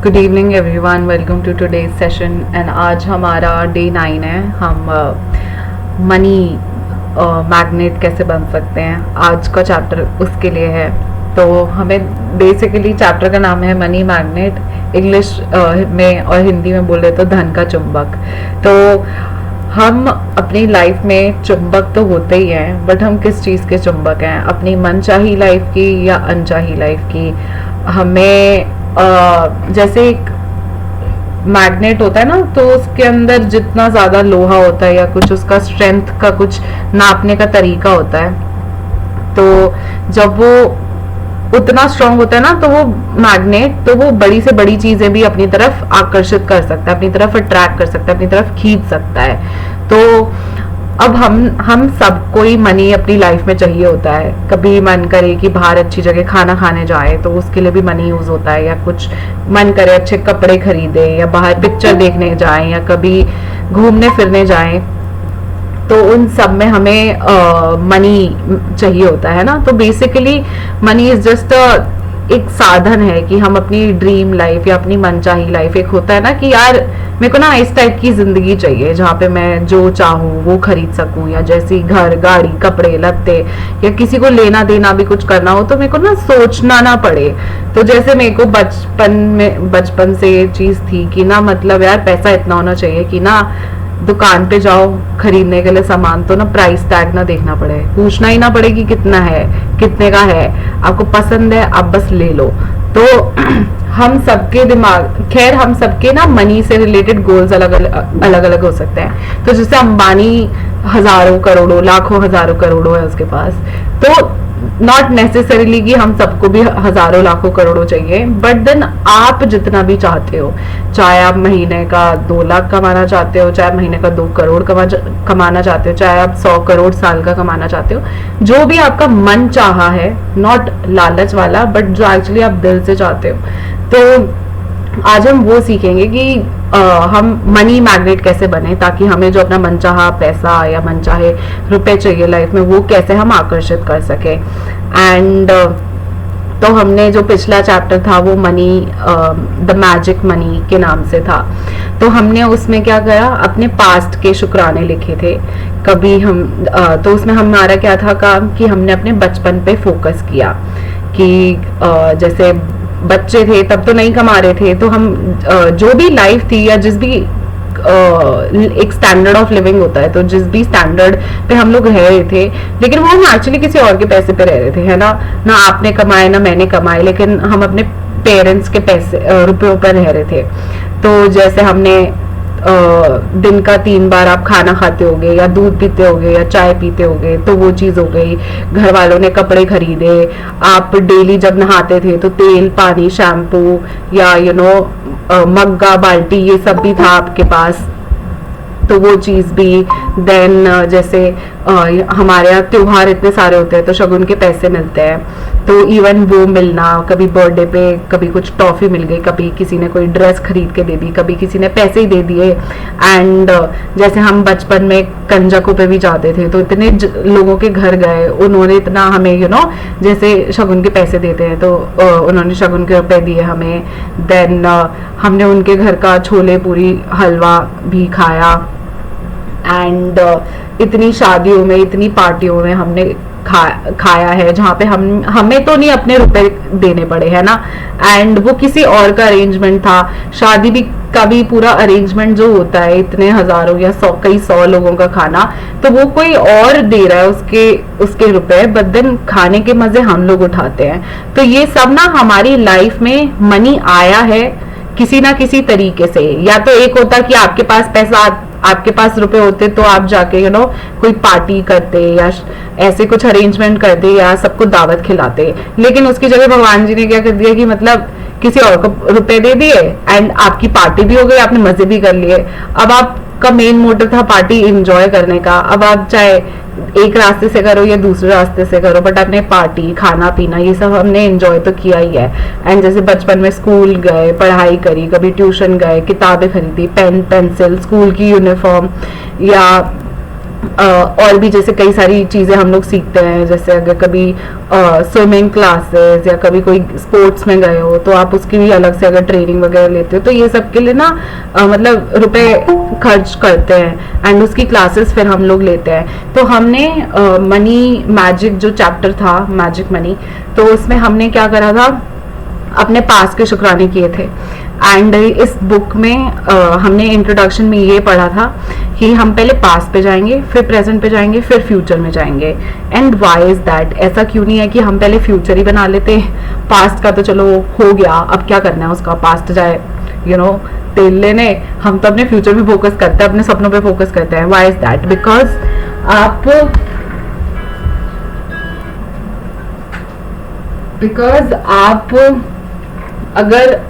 Good evening everyone, welcome to today's session. And आज हमारा day 9 है। हम मनी मैग्नेट कैसे बन सकते हैं, आज का चैप्टर उसके लिए है। तो हमें बेसिकली चैप्टर का नाम है मनी मैग्नेट, इंग्लिश में और हिंदी में बोले तो धन का चुंबक। तो हम अपनी लाइफ में चुंबक तो होते ही हैं, बट हम किस चीज़ के चुंबक हैं, अपनी मनचाही लाइफ की या अनचाही लाइफ की। हमें जैसे एक मैग्नेट होता है ना, तो उसके अंदर जितना ज़्यादा लोहा होता है या कुछ उसका स्ट्रेंथ का कुछ नापने का तरीका होता है, तो जब वो उतना स्ट्रांग होता है ना, तो वो मैग्नेट तो वो बड़ी से बड़ी चीज़ें भी अपनी तरफ आकर्षित कर सकता है, अपनी तरफ अट्रैक्ट कर सकता है, अपनी तरफ खींच सकता है। तो अब हम सबको ही मनी अपनी लाइफ में चाहिए होता है। कभी मन करे कि बाहर अच्छी जगह खाना खाने जाए तो उसके लिए भी मनी यूज होता है, या कुछ मन करे अच्छे कपड़े खरीदे या बाहर पिक्चर देखने जाएं या कभी घूमने फिरने जाएं, तो उन सब में हमें मनी चाहिए होता है ना। तो बेसिकली मनी इज जस्ट एक साधन है कि हम अपनी ड्रीम लाइफ या अपनी मनचाही लाइफ, एक होता है ना कि यार मेरे को ना इस टाइप की जिंदगी चाहिए जहाँ पे मैं जो चाहूँ वो खरीद सकूँ, या जैसी घर गाड़ी कपड़े लत्ते या किसी को लेना देना भी कुछ करना हो तो मेरे को ना सोचना ना पड़े। तो जैसे मेरे को बचपन से ये चीज थी कि ना मतलब यार पैसा इतना होना चाहिए कि ना दुकान पे जाओ खरीदने के लिए सामान तो ना प्राइस टैग ना देखना पड़े, पूछना ही ना पड़े कि कितना है, कितने का है, आपको पसंद है आप बस ले लो। तो हम सबके दिमाग, खैर हम सबके ना मनी से रिलेटेड गोल्स अलग अलग हो सकते हैं। तो जैसे अंबानी हजारों करोड़ों लाखों हजारों करोड़ों है उसके पास, तो नॉट नेसेसरीली कि हम सबको भी हजारों लाखों करोड़ों चाहिए, बट देन आप जितना भी चाहते हो, चाहे आप महीने का 2 लाख कमाना चाहते हो, चाहे महीने का 2 करोड़ कमाना चाहते हो, चाहे आप 100 करोड़ साल का कमाना चाहते हो, जो भी आपका मन चाहा है, नॉट लालच वाला बट जो एक्चुअली आप दिल से चाहते हो, तो आज हम वो सीखेंगे कि हम मनी मैग्नेट कैसे बने, ताकि हमें जो अपना मनचाहा पैसा या मनचाहे रुपए चाहिए लाइफ में, वो कैसे हम आकर्षित कर सके। एंड तो हमने जो पिछला चैप्टर था वो मनी द मैजिक मनी के नाम से था। तो हमने उसमें क्या करा, अपने पास्ट के शुक्राने लिखे थे। कभी हम तो उसमें हमारा क्या था काम कि हमने अपने बचपन पे फोकस किया कि जैसे बच्चे थे तब तो नहीं कमा रहे थे, तो हम जो भी लाइफ थी या जिस भी एक स्टैंडर्ड ऑफ लिविंग होता है, तो जिस भी स्टैंडर्ड पे हम लोग रह रहे थे, लेकिन वो हम एक्चुअली किसी और के पैसे पे रह रहे थे, है ना। ना आपने कमाए ना मैंने कमाए, लेकिन हम अपने पेरेंट्स के पैसे रुपयों पर रह रहे थे। तो जैसे हमने दिन का 3 बार आप खाना खाते होगे या दूध पीते होगे या चाय पीते होगे, तो वो चीज हो गई। घर वालों ने कपड़े खरीदे, आप डेली जब नहाते थे तो तेल पानी शैम्पू या मग्गा बाल्टी ये सब भी था आपके पास, तो वो चीज भी। देन जैसे हमारे यहाँ त्योहार इतने सारे होते हैं तो शगुन के पैसे मिलते हैं, तो इवन वो मिलना, कभी बर्थडे पे कभी कुछ टॉफी मिल गई, कभी किसी ने कोई ड्रेस खरीद के दे दी, कभी किसी ने पैसे ही दे दिए। एंड जैसे हम बचपन में कंजकों पे भी जाते थे तो इतने लोगों के घर गए, उन्होंने इतना हमें जैसे शगुन के पैसे देते हैं तो उन्होंने शगुन के रुपए दिए हमें। देन हमने उनके घर का छोले पूरी हलवा भी खाया। एंड इतनी शादियों में इतनी पार्टियों में हमने खाया है जहाँ पे हमें तो नहीं अपने रुपए देने पड़े, है ना। एंड वो किसी और का अरेंजमेंट था। शादी भी का भी पूरा अरेंजमेंट जो होता है, इतने हजारों या कई सौ लोगों का खाना, तो वो कोई और दे रहा है उसके रुपए, बट देन खाने के मजे हम लोग उठाते हैं। तो ये सब ना हमारी लाइफ में मनी आया है किसी ना किसी तरीके से। या तो एक होता कि आपके पास पैसा, आपके पास रुपए होते तो आप जाके कोई पार्टी करते या ऐसे कुछ अरेंजमेंट करते या सबको दावत खिलाते, लेकिन उसकी जगह भगवान जी ने क्या कर दिया कि मतलब किसी और को रुपए दे दिए एंड आपकी पार्टी भी हो गई, आपने मजे भी कर लिए। अब आपका मेन मोटिव था पार्टी एंजॉय करने का, अब आप चाहे एक रास्ते से करो या दूसरे रास्ते से करो, बट अपने पार्टी खाना पीना ये सब हमने एंजॉय तो किया ही है। एंड जैसे बचपन में स्कूल गए, पढ़ाई करी, कभी ट्यूशन गए, किताबें खरीदी, पेन पेंसिल, स्कूल की यूनिफॉर्म या और भी जैसे कई सारी चीज़ें हम लोग सीखते हैं, जैसे अगर कभी स्विमिंग क्लासेस या कभी कोई स्पोर्ट्स में गए हो तो आप उसकी भी अलग से अगर ट्रेनिंग वगैरह लेते हो, तो ये सब के लिए ना मतलब रुपए खर्च करते हैं एंड उसकी क्लासेस फिर हम लोग लेते हैं। तो हमने मनी मैजिक जो चैप्टर था, मैजिक मनी, तो उसमें हमने क्या करा था, अपने पास के शुक्राने किए थे। एंड इस बुक में हमने इंट्रोडक्शन में ये पढ़ा था कि हम पहले पास्ट पे जाएंगे, फिर प्रेजेंट पे जाएंगे, फिर फ्यूचर में जाएंगे। And why is that? ऐसा क्यों नहीं है कि हम पहले फ्यूचर ही बना लेते, पास्ट का तो चलो हो गया, अब क्या करना है उसका, पास्ट जाए तेल लेने, हम तो अपने फ्यूचर में फोकस करते हैं, अपने सपनों पे फोकस करते हैं। Why is that? बिकॉज आप अगर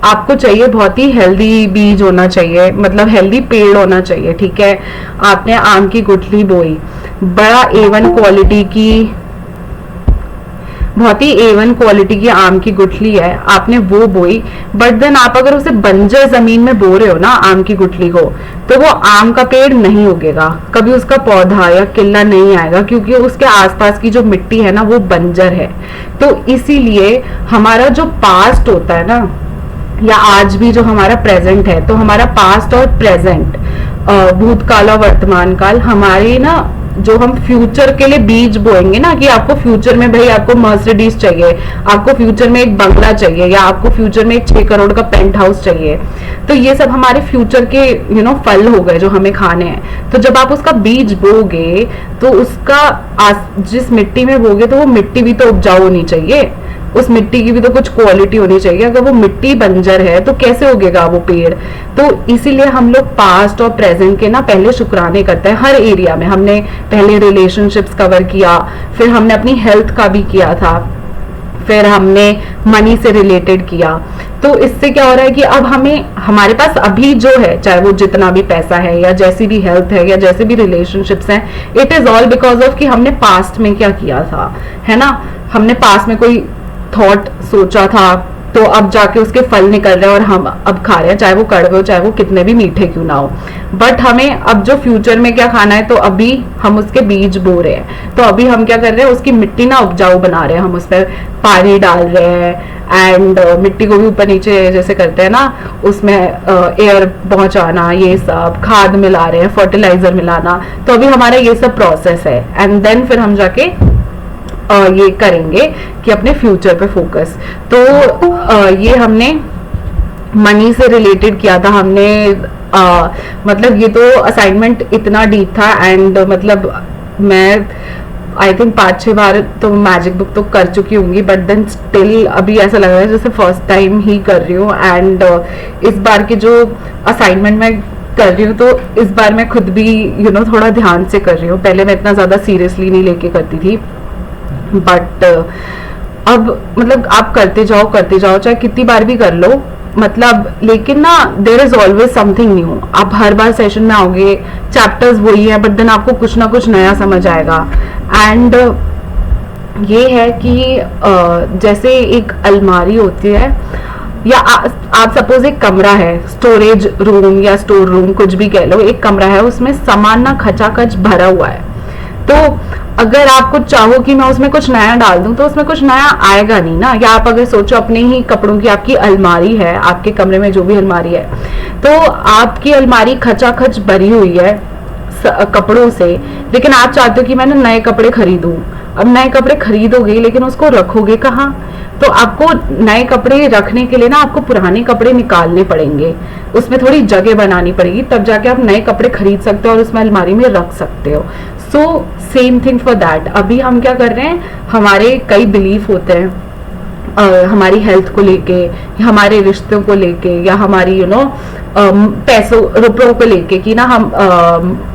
आपको चाहिए बहुत ही हेल्दी बीज होना चाहिए, मतलब हेल्दी पेड़ होना चाहिए, ठीक है। आपने आम की गुठली बोई, बड़ा A1 क्वालिटी की, बहुत ही A1 क्वालिटी की आम की गुठली है, आपने वो बोई, बट देन आप अगर उसे बंजर जमीन में बो रहे हो ना आम की गुठली को, तो वो आम का पेड़ नहीं उगेगा, कभी उसका पौधा या किल्ला नहीं आएगा, क्योंकि उसके आसपास की जो मिट्टी है ना वो बंजर है। तो इसीलिए हमारा जो पास्ट होता है ना, या आज भी जो हमारा प्रेजेंट है, तो हमारा पास्ट और प्रेजेंट, भूतकाल और वर्तमान काल, हमारे ना जो हम फ्यूचर के लिए बीज बोएंगे ना, कि आपको फ्यूचर में भाई आपको मर्सिडीज चाहिए, आपको फ्यूचर में एक बंगला चाहिए, या आपको फ्यूचर में एक 6 करोड़ का पेंट हाउस चाहिए, तो ये सब हमारे फ्यूचर के फल हो गए जो हमें खाने हैं। तो जब आप उसका बीज बोगे तो उसका जिस मिट्टी में बोगे तो वो मिट्टी भी तो उपजाऊ होनी चाहिए, उस मिट्टी की भी तो कुछ क्वालिटी होनी चाहिए। अगर वो मिट्टी बंजर है तो कैसे उगेगा वो पेड़? तो इसीलिए हम लोग पास्ट और प्रेजेंट के ना पहले शुक्राने करते हैं हर एरिया में। हमने पहले रिलेशनशिप्स कवर किया, फिर हमने अपनी हेल्थ का भी किया था, फिर हमने मनी से रिलेटेड किया। तो इससे क्या हो रहा है कि अब हमारे पास अभी जो है, चाहे वो जितना भी पैसा है या जैसी भी हेल्थ है या जैसे भी रिलेशनशिप्स हैं, it is all because of कि हमने पास्ट में क्या किया था, है ना। हमने पास्ट में कोई थॉट सोचा था, तो अब जाके उसके फल निकल रहे हैं और हम अब खा रहे हैं, चाहे वो कड़वे हो, चाहे वो कितने भी मीठे क्यों ना हो। बट हमें अब जो फ्यूचर में क्या खाना है, तो अभी हम उसके बीज बो रहे हैं। तो अभी हम क्या कर रहे हैं, उसकी मिट्टी ना उपजाऊ बना रहे हैं, हम उस पर पानी डाल रहे हैं एंड मिट्टी को भी ऊपर नीचे जैसे करते हैं ना, उसमें एयर पहुंचाना, ये सब खाद मिला रहे हैं, फर्टिलाइजर मिलाना। तो अभी हमारा ये सब प्रोसेस है एंड देन फिर हम जाके ये करेंगे कि अपने फ्यूचर पे फोकस। तो ये हमने मनी से रिलेटेड किया था हमने। मतलब ये तो असाइनमेंट इतना डीप था एंड मतलब मैं आई थिंक 5-6 बार तो मैजिक बुक तो कर चुकी होंगी, बट देन स्टिल अभी ऐसा लग रहा है जैसे फर्स्ट टाइम ही कर रही हूँ। एंड इस बार के जो असाइनमेंट मैं कर रही हूँ, तो इस बार मैं खुद भी थोड़ा ध्यान से कर रही हूँ। पहले मैं इतना ज़्यादा सीरियसली नहीं लेके करती थी, बट अब मतलब आप करते जाओ चाहे कितनी बार भी कर लो, मतलब लेकिन ना there is always something new. आप हर बार सेशन में आओगे, चैप्टर्स वही है, बट देन आपको कुछ ना कुछ नया समझ आएगा। एंड ये है कि जैसे एक अलमारी होती है, या आप सपोज एक कमरा है, स्टोरेज रूम या स्टोर रूम कुछ भी कह लो, एक कमरा है, उसमें सामान ना खचाखच भरा हुआ है। तो अगर आप कुछ चाहो कि मैं उसमें कुछ नया डाल दूं, तो उसमें कुछ नया आएगा नहीं ना। या आप अगर सोचो अपने ही कपड़ों की आपकी अलमारी है, आपके कमरे में जो भी अलमारी है, तो आपकी अलमारी खचाखच भरी हुई है कपड़ों से, लेकिन आप चाहते हो कि मैंने नए कपड़े खरीदूं। अब नए कपड़े खरीदोगे लेकिन उसको रखोगे कहाँ? तो आपको नए कपड़े रखने के लिए ना आपको पुराने कपड़े निकालने पड़ेंगे, उसमें थोड़ी जगह बनानी पड़ेगी, तब जाके आप नए कपड़े खरीद सकते हो और उसमें अलमारी में रख सकते हो। So same thing for that. अभी हम क्या कर रहे हैं, हमारे कई बिलीफ होते हैं हमारी हेल्थ को लेके, हमारे रिश्तों को लेके, या हमारी पैसों रुपयों को लेके कि ना हम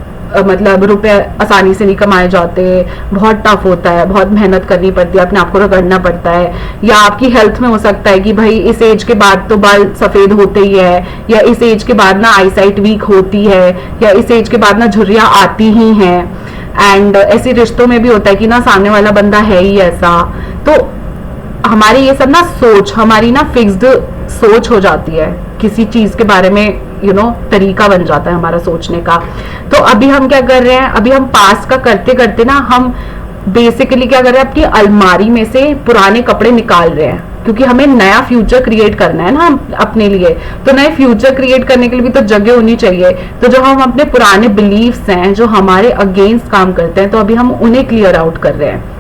मतलब रुपए आसानी से नहीं कमाए जाते, बहुत टफ होता है, बहुत मेहनत करनी पड़ती है, अपने आप को रगड़ना पड़ता है। या आपकी हेल्थ में हो सकता है कि भाई इस एज के बाद तो बाल सफेद होते ही है, या इस एज के बाद ना आईसाइट वीक होती है, या इस एज के बाद ना झुर्रियां आती ही हैं। एंड ऐसे रिश्तों में भी होता है कि ना सामने वाला बंदा है ही ऐसा। तो हमारी ये सब ना सोच, हमारी ना फिक्स्ड सोच हो जाती है किसी चीज के बारे में, तरीका बन जाता है हमारा सोचने का। तो अभी हम क्या कर रहे हैं, अभी हम पास्ट का करते करते ना हम बेसिकली क्या कर रहे हैं, अपनी अलमारी में से पुराने कपड़े निकाल रहे हैं, क्योंकि हमें नया फ्यूचर क्रिएट करना है ना अपने लिए। तो नए फ्यूचर क्रिएट करने के लिए भी तो जगह होनी चाहिए। तो जो हम अपने पुराने बिलीव्स हैं जो हमारे अगेंस्ट काम करते हैं, तो अभी हम उन्हें क्लियर आउट कर रहे हैं।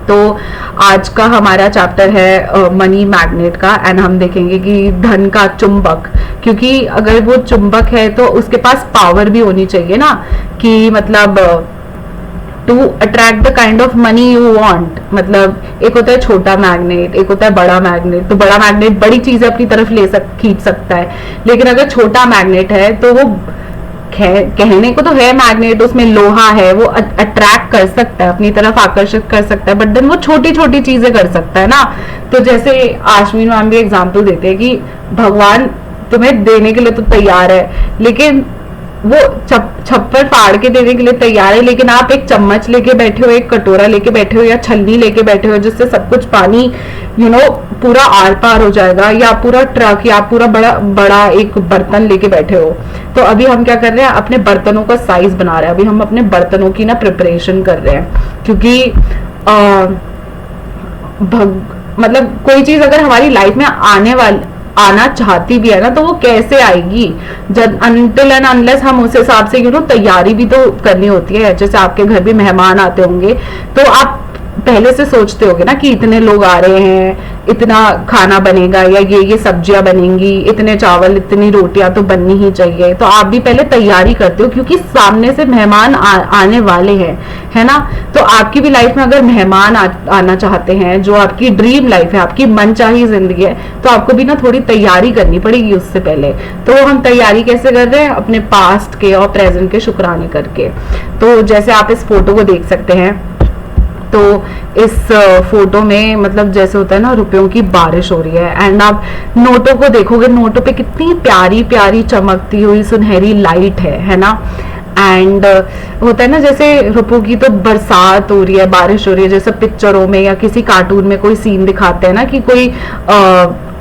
तो आज का हमारा चैप्टर है मनी मैग्नेट का, एंड हम देखेंगे कि धन का चुंबक, क्योंकि अगर वो चुंबक है तो उसके पास पावर भी होनी चाहिए ना, कि मतलब to attract the kind of money you want. मतलब एक होता है छोटा मैग्नेट, एक होता है बड़ा मैग्नेट। तो बड़ा मैग्नेट बड़ी चीजें अपनी तरफ खींच सकता है, लेकिन अगर छोटा मैग्नेट है तो वो कहने को तो है मैग्नेट, उसमें लोहा है, वो अट्रैक्ट कर सकता है, अपनी तरफ आकर्षित कर सकता है, बट देन वो छोटी छोटी चीजें कर सकता है ना। तो जैसे आश्विन मैम भी एग्जाम्पल देते हैं कि भगवान तुम्हें देने के लिए तो तैयार है, लेकिन वो छप्पर फाड़ के देने के लिए तैयार है, लेकिन आप एक चम्मच लेके बैठे हो, एक कटोरा लेके बैठे हो, या छलनी लेके बैठे हो जिससे सब कुछ पानी पूरा आर पार हो जाएगा, या पूरा ट्रक या पूरा बड़ा बड़ा एक बर्तन लेके बैठे हो। तो अभी हम क्या कर रहे हैं, अपने बर्तनों का साइज बना रहे हैं। अभी हम अपने बर्तनों की ना प्रिपरेशन कर रहे हैं, क्योंकि मतलब कोई चीज अगर हमारी लाइफ में आना चाहती भी है ना, तो वो कैसे आएगी, जब अनटिल एंड अनलेस हम उस हिसाब से तैयारी भी तो करनी होती है। जैसे आपके घर भी मेहमान आते होंगे, तो आप पहले से सोचते होगे ना कि इतने लोग आ रहे हैं, इतना खाना बनेगा, या ये सब्जियां बनेंगी, इतने चावल, इतनी रोटियां तो बननी ही चाहिए। तो आप भी पहले तैयारी करते हो, क्योंकि सामने से मेहमान आने वाले हैं, है ना। तो आपकी भी लाइफ में अगर मेहमान आना चाहते हैं, जो आपकी ड्रीम लाइफ है, आपकी मनचाही जिंदगी है, तो आपको भी ना थोड़ी तैयारी करनी पड़ेगी उससे पहले। तो हम तैयारी कैसे कर रहे हैं, अपने पास्ट के और प्रेजेंट के शुक्राने करके। तो जैसे आप इस फोटो को देख सकते हैं, तो इस फोटो में मतलब जैसे होता है ना, रुपयों की बारिश हो रही है, एंड आप नोटों को देखोगे, नोटों पे कितनी प्यारी प्यारी चमकती हुई सुनहरी लाइट है ना। एंड होता है ना, जैसे रुपयों की तो बरसात हो रही है, बारिश हो रही है, जैसे पिक्चरों में या किसी कार्टून में कोई सीन दिखाते हैं ना, कि कोई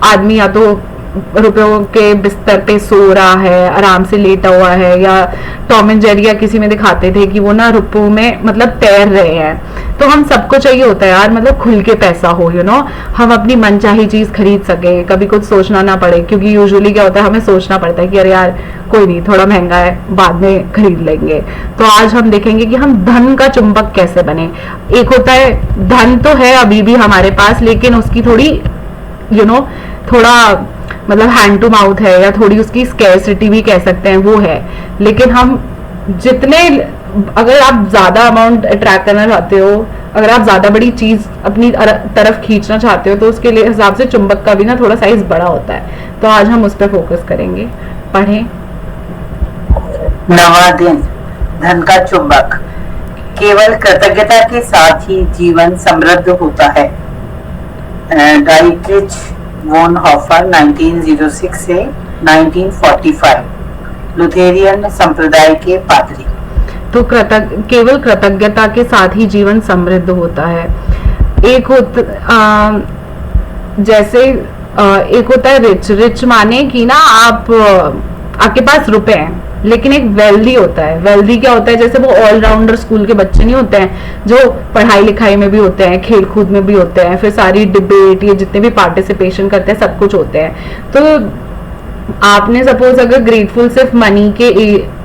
आदमी या तो रुपयों के बिस्तर पे सो रहा है, आराम से लेटा हुआ है, या टॉम एंड जेरी या किसी में दिखाते थे कि वो ना रुपयों में मतलब तैर रहे हैं। तो हम सबको चाहिए होता है यार, मतलब खुल के पैसा हो, हम अपनी मनचाही चीज खरीद सके, कभी कुछ सोचना ना पड़े। क्योंकि यूजुअली क्या होता है, हमें सोचना पड़ता है कि अरे यार कोई नहीं, थोड़ा महंगा है, बाद में खरीद लेंगे। तो आज हम देखेंगे कि हम धन का चुंबक कैसे बने। एक होता है, धन तो है अभी भी हमारे पास, लेकिन उसकी थोड़ी थोड़ा मतलब हैंड टू माउथ है, या थोड़ी उसकी स्कैरसिटी भी कह सकते हैं, वो है। लेकिन हम जितने, अगर आप ज्यादा अमाउंट अट्रैक्ट करना चाहते हो, अगर आप ज्यादा बड़ी चीज अपनी तरफ खींचना चाहते हो, तो उसके लिए हिसाब से चुंबक का भी ना थोड़ा साइज बड़ा होता है। तो आज हम उस पर फोकस करेंगे। पढ़ें। नवा दिन, धन का चुंबक। केवल कृतज्ञता के साथ ही जीवन समृद्ध होता है। डाइट्रिच वॉन हॉफर 1906 से 1945, लुथेरियन संप्रदाय के पादरी। तो केवल कृतज्ञता के साथ ही जीवन समृद्ध होता है। एक एक होता है रिच माने कि ना आपके पास रुपए हैं, लेकिन एक वेल्दी होता है। वेल्दी क्या होता है, जैसे वो ऑलराउंडर स्कूल के बच्चे नहीं होते हैं, जो पढ़ाई लिखाई में भी होते हैं, खेल कूद में भी होते हैं, फिर सारी डिबेट, ये जितने भी पार्टिसिपेशन करते हैं, सब कुछ होते हैं। तो आपने सपोज अगर ग्रेटफुल सिर्फ मनी के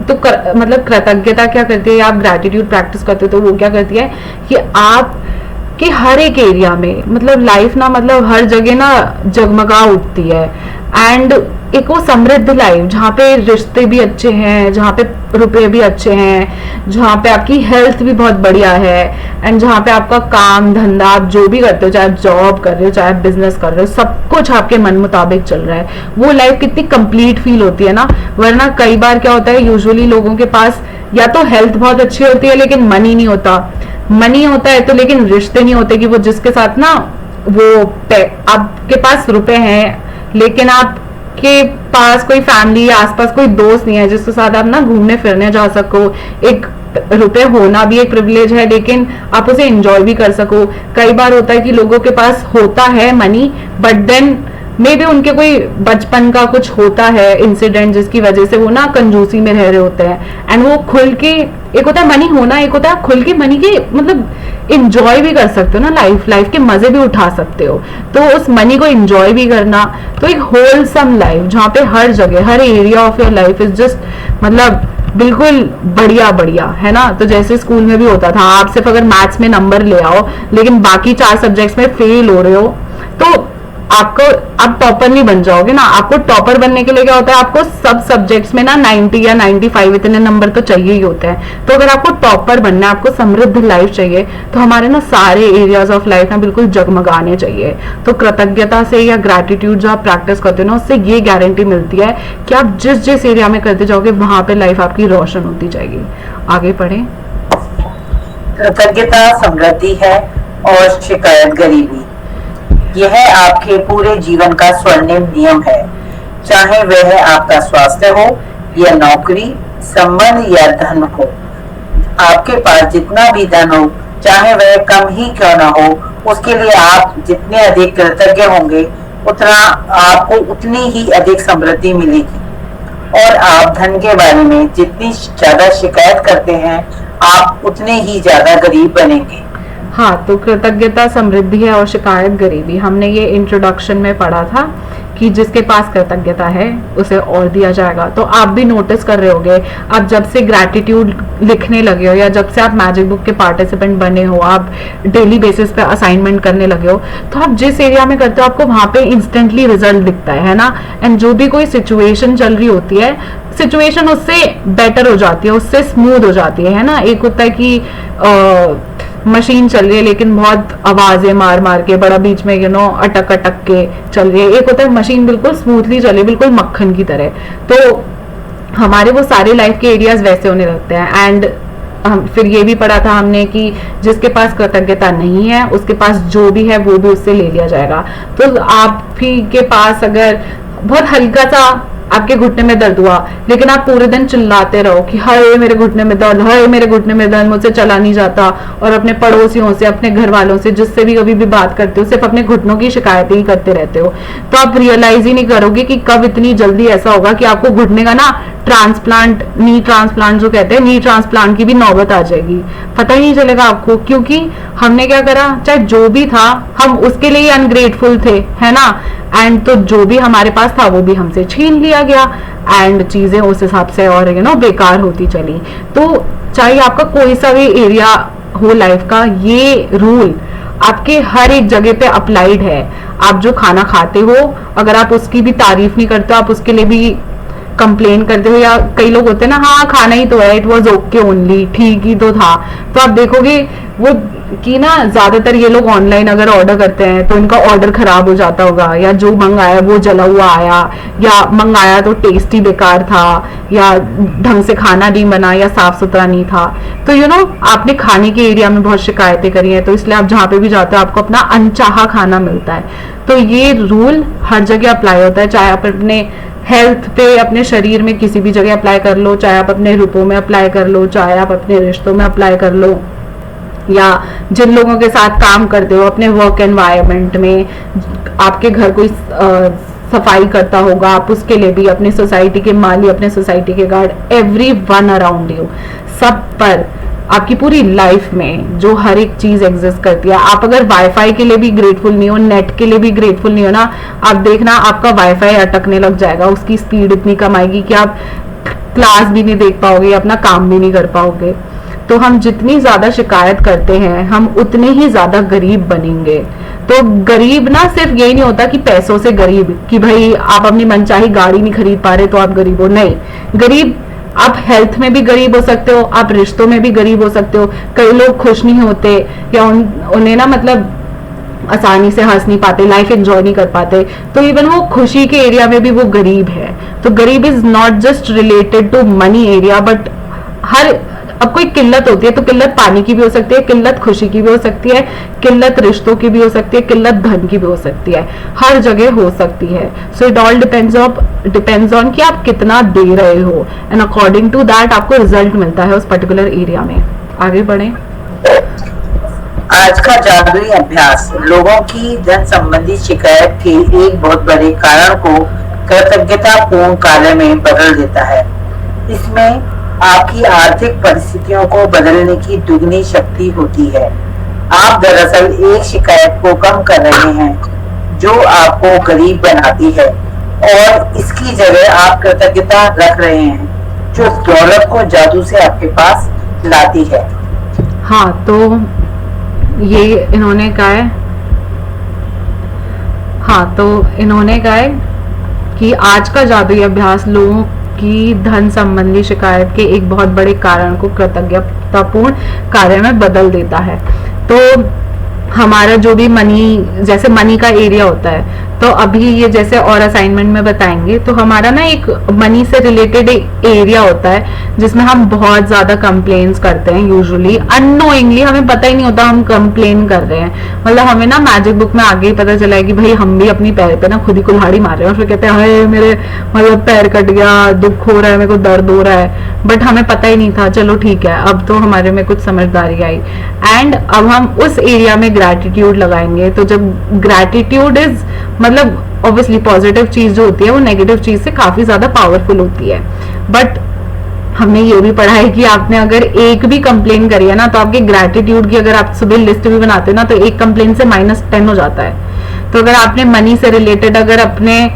तो मतलब कृतज्ञता क्या करती है, आप ग्रेटिट्यूड प्रैक्टिस करते हो, तो वो क्या करती है कि आप कि हर एक एरिया में मतलब लाइफ ना, मतलब हर जगह ना जगमगा उठती है। एंड एक वो समृद्ध लाइफ जहाँ पे रिश्ते भी अच्छे हैं, जहाँ पे रुपए भी अच्छे हैं, जहाँ पे आपकी हेल्थ भी बहुत बढ़िया है, एंड जहाँ पे आपका काम धंधा आप जो भी करते हो, चाहे आप जॉब कर रहे हो, चाहे आप बिजनेस कर रहे हो, सब कुछ आपके मन मुताबिक चल रहा है। वो लाइफ कितनी कंप्लीट फील होती है ना। वरना कई बार क्या होता है, यूजुअली लोगों के पास या तो हेल्थ बहुत अच्छी होती है, लेकिन मनी नहीं होता। मनी होता है तो लेकिन रिश्ते नहीं होते, कि वो जिसके साथ ना वो आपके पास रुपए हैं, लेकिन आपके पास कोई फैमिली या आसपास कोई दोस्त नहीं है जिसके साथ आप ना घूमने फिरने जा सको। एक रुपए होना भी एक प्रिविलेज है, लेकिन आप उसे एंजॉय भी कर सको। कई बार होता है कि लोगों के पास होता है money, but then maybe उनके कोई बचपन का कुछ होता है इंसिडेंट जिसकी वजह से वो ना कंजूसी में रह रहे होते हैं, एंड वो खुल के, एक होता है मनी होना, एक होता है खुल के मनी के मतलब इंजॉय भी कर सकते हो ना, लाइफ के मजे भी उठा सकते हो। तो उस मनी को इंजॉय भी करना, तो एक होलसम लाइफ जहाँ पे हर जगह हर area of your life is just मतलब बिल्कुल बढ़िया बढ़िया, है ना। तो जैसे स्कूल में भी होता था, आप सिर्फ अगर मैथ्स में नंबर ले आओ लेकिन बाकी 4 सब्जेक्ट्स में फेल हो रहे हो तो आपको, आप टॉपर नहीं बन जाओगे ना। आपको टॉपर बनने के लिए क्या होता है, आपको सब सब्जेक्ट्स में ना 90 या 95 इतने नंबर तो चाहिए ही होते हैं। तो अगर आपको टॉपर बनना है, आपको समृद्ध लाइफ चाहिए, तो हमारे ना सारे एरियाज ऑफ लाइफ ना बिल्कुल जगमगाने चाहिए। तो कृतज्ञता से या ग्रैटिट्यूड जो आप प्रैक्टिस करते हो ना, उससे ये गारंटी मिलती है कि आप जिस जिस एरिया में करते जाओगे वहां पे लाइफ आपकी रोशन होती जाएगी। आगे पढ़े। कृतज्ञता समृद्धि है और शिकायत गरीबी। यह आपके पूरे जीवन का स्वर्णिम नियम है, चाहे वह आपका स्वास्थ्य हो या नौकरी, संबंध या धन हो। आपके पास जितना भी धन हो, चाहे वह कम ही क्यों ना हो, उसके लिए आप जितने अधिक कृतज्ञ होंगे उतना आपको उतनी ही अधिक समृद्धि मिलेगी। और आप धन के बारे में जितनी ज्यादा शिकायत करते हैं, आप उतने ही ज्यादा गरीब बनेंगे। हाँ, तो कृतज्ञता समृद्धि है और शिकायत गरीबी, हमने ये इंट्रोडक्शन में पढ़ा था कि जिसके पास कृतज्ञता है उसे और दिया जाएगा। तो आप भी नोटिस कर रहे होगे, आप जब से ग्रैटिट्यूड लिखने लगे हो या जब से आप मैजिक बुक के पार्टिसिपेंट बने हो, आप डेली बेसिस पे असाइनमेंट करने लगे हो, तो आप जिस एरिया में करते हो आपको वहां पे इंस्टेंटली रिजल्ट दिखता है ना। एंड जो भी कोई सिचुएशन चल रही होती है, सिचुएशन उससे बेटर हो जाती है, उससे स्मूथ हो जाती है ना। एक होता है कि मशीन चल रही है लेकिन बहुत आवाजें मार मार के, बड़ा बीच में अटक अटक के चल रही है। एक होता है मशीन बिल्कुल स्मूथली चले, बिल्कुल मक्खन की तरह। तो हमारे वो सारे लाइफ के एरियाज वैसे होने लगते हैं। एंड फिर ये भी पढ़ा था हमने कि जिसके पास कृतज्ञता नहीं है उसके पास जो भी है वो भी उससे ले लिया जाएगा। तो आप भी के पास अगर बहुत हल्का सा आपके घुटने में दर्द हुआ लेकिन आप पूरे दिन चिल्लाते रहो कि हाय मेरे घुटने में दर्द, हाय मेरे घुटने में दर्द, मुझसे चला नहीं जाता, और अपने पड़ोसियों से, अपने घर वालों से, जिससे भी कभी भी बात करते हो सिर्फ अपने घुटनों की शिकायतें ही करते रहते हो, तो आप रियलाइज ही नहीं करोगे कि कब इतनी जल्दी ऐसा होगा कि आपको घुटने का ना ट्रांसप्लांट, नी ट्रांसप्लांट जो कहते हैं, नी ट्रांसप्लांट की भी नौबत आ जाएगी। पता ही नहीं चलेगा आपको, क्योंकि हमने क्या करा, चाहे जो भी था हम उसके लिए अनग्रेटफुल थे, है ना। एंड तो जो भी हमारे पास था वो भी हमसे छीन लिया गया, एंड चीजें उस हिसाब से और बेकार होती चली। तो चाहे आपका कोई सा भी एरिया हो लाइफ का, ये रूल आपके हर एक जगह पे अप्लाइड है। आप जो खाना खाते हो, अगर आप उसकी भी तारीफ नहीं करते, आप उसके लिए भी कंप्लेन करते हो, या कई लोग होते हैं ना, हाँ खाना ही तो है, इट वॉज ओके ओनली, ठीक ही तो था। तो आप देखोगे वो कि ना ज्यादातर ये लोग ऑनलाइन अगर ऑर्डर करते हैं तो इनका ऑर्डर खराब हो जाता होगा, या जो मंगाया वो जला हुआ आया, या मंगाया तो टेस्ट ही बेकार था, या ढंग से खाना नहीं बना, या साफ सुथरा नहीं था। तो आपने खाने के एरिया में बहुत शिकायतें करी हैं, तो इसलिए आप जहाँ पे भी जाते हो आपको अपना अनचाहा खाना मिलता है। तो ये रूल हर जगह अप्लाई होता है, चाहे आप अपने हेल्थ पे, अपने शरीर में किसी भी जगह अप्लाई कर लो, चाहे आप अपने रूपों में अप्लाई कर लो, चाहे आप अपने रिश्तों में अप्लाई कर लो, या जिन लोगों के साथ काम करते हो अपने वर्क एनवायरनमेंट में, आपके घर कोई सफाई करता होगा, आप उसके लिए भी, अपनी सोसाइटी के माली, अपने सोसाइटी के guard, every one around you, सब पर, आपकी पूरी लाइफ में जो हर एक चीज एग्जिस्ट करती है। आप अगर वाईफाई के लिए भी ग्रेटफुल नहीं हो, नेट के लिए भी ग्रेटफुल नहीं हो ना, आप देखना आपका वाईफाई अटकने लग जाएगा, उसकी स्पीड इतनी कम आएगी कि आप क्लास भी नहीं देख पाओगे, अपना काम भी नहीं कर पाओगे। तो हम जितनी ज्यादा शिकायत करते हैं हम उतने ही ज्यादा गरीब बनेंगे। तो गरीब ना सिर्फ यही नहीं होता कि पैसों से गरीब, कि भाई आप अपनी मनचाही गाड़ी नहीं खरीद पा रहे तो आप गरीब हो, नहीं। गरीब आप हेल्थ में भी गरीब हो सकते हो, आप रिश्तों में भी गरीब हो सकते हो। कई लोग खुश नहीं होते, या उन्हें ना मतलब आसानी से हंस नहीं पाते, लाइफ एंजॉय नहीं कर पाते, तो इवन वो खुशी के एरिया में भी वो गरीब है। तो गरीब is not just related to money area, but हर, अब कोई किल्लत होती है तो किल्लत पानी की भी हो सकती है, किल्लत खुशी की भी हो सकती है, किल्लत रिश्तों की भी हो सकती है, किल्लत धन की भी हो सकती है, हर जगह हो सकती है। So it all depends on कि आप कितना दे रहे हो, एंड अकॉर्डिंग टू दैट आपको रिजल्ट मिलता है उस पर्टिकुलर एरिया में। आगे बढ़े। आज का जादुई अभ्यास लोगों की धन संबंधी शिकायत के एक बहुत बड़े कारण को कृतज्ञतापूर्ण कार्य में बदल देता है। इसमें आपकी आर्थिक परिस्थितियों को बदलने की दुगनी शक्ति होती है। आप दरअसल एक शिकायत को कम कर रहे हैं जो आपको गरीब बनाती है, और इसकी जगह आप कृतज्ञता रख रहे हैं जो दौलत को जादू से आपके पास लाती है। हाँ, तो ये इन्होंने कहा है। हाँ, तो इन्होंने कहा है कि आज का जादुई अभ्यास लोगों की धन संबंधी शिकायत के एक बहुत बड़े कारण को कृतज्ञतापूर्ण कार्य में बदल देता है। तो हमारा जो भी मनी, जैसे मनी का एरिया होता है, तो अभी ये जैसे और असाइनमेंट में बताएंगे, तो हमारा ना एक मनी से रिलेटेड एक एरिया होता है जिसमें हम बहुत ज्यादा कंप्लेन्स करते हैं। यूजुअली अननोइंगली, हमें पता ही नहीं होता हम कंप्लेन कर रहे हैं। मतलब हमें ना मैजिक बुक में आगे ही पता चला है कि भाई हम भी अपनी पैर पे ना खुद ही कुल्हाड़ी मार रहे हैं और फिर कहते हैं हाय मेरे मतलब पैर कट गया, दुख हो रहा है, मेरे को दर्द हो रहा है, बट हमें पता ही नहीं था। चलो ठीक है, अब तो हमारे में कुछ समझदारी आई, एंड अब हम उस एरिया में ग्रैटिट्यूड लगाएंगे। तो जब ग्रैटिट्यूड इज मतलब ऑब्वियसली पॉजिटिव चीज जो होती है वो नेगेटिव चीज से काफी ज्यादा पावरफुल होती है। बट हमने ये भी पढ़ा है कि आपने अगर एक भी कंप्लेन करी है ना, तो आपके ग्रैटिट्यूड की अगर आप सुबह लिस्ट भी बनाते हो ना, तो एक कंप्लेन से -10 हो जाता है। तो अगर आपने मनी से रिलेटेड अगर अपने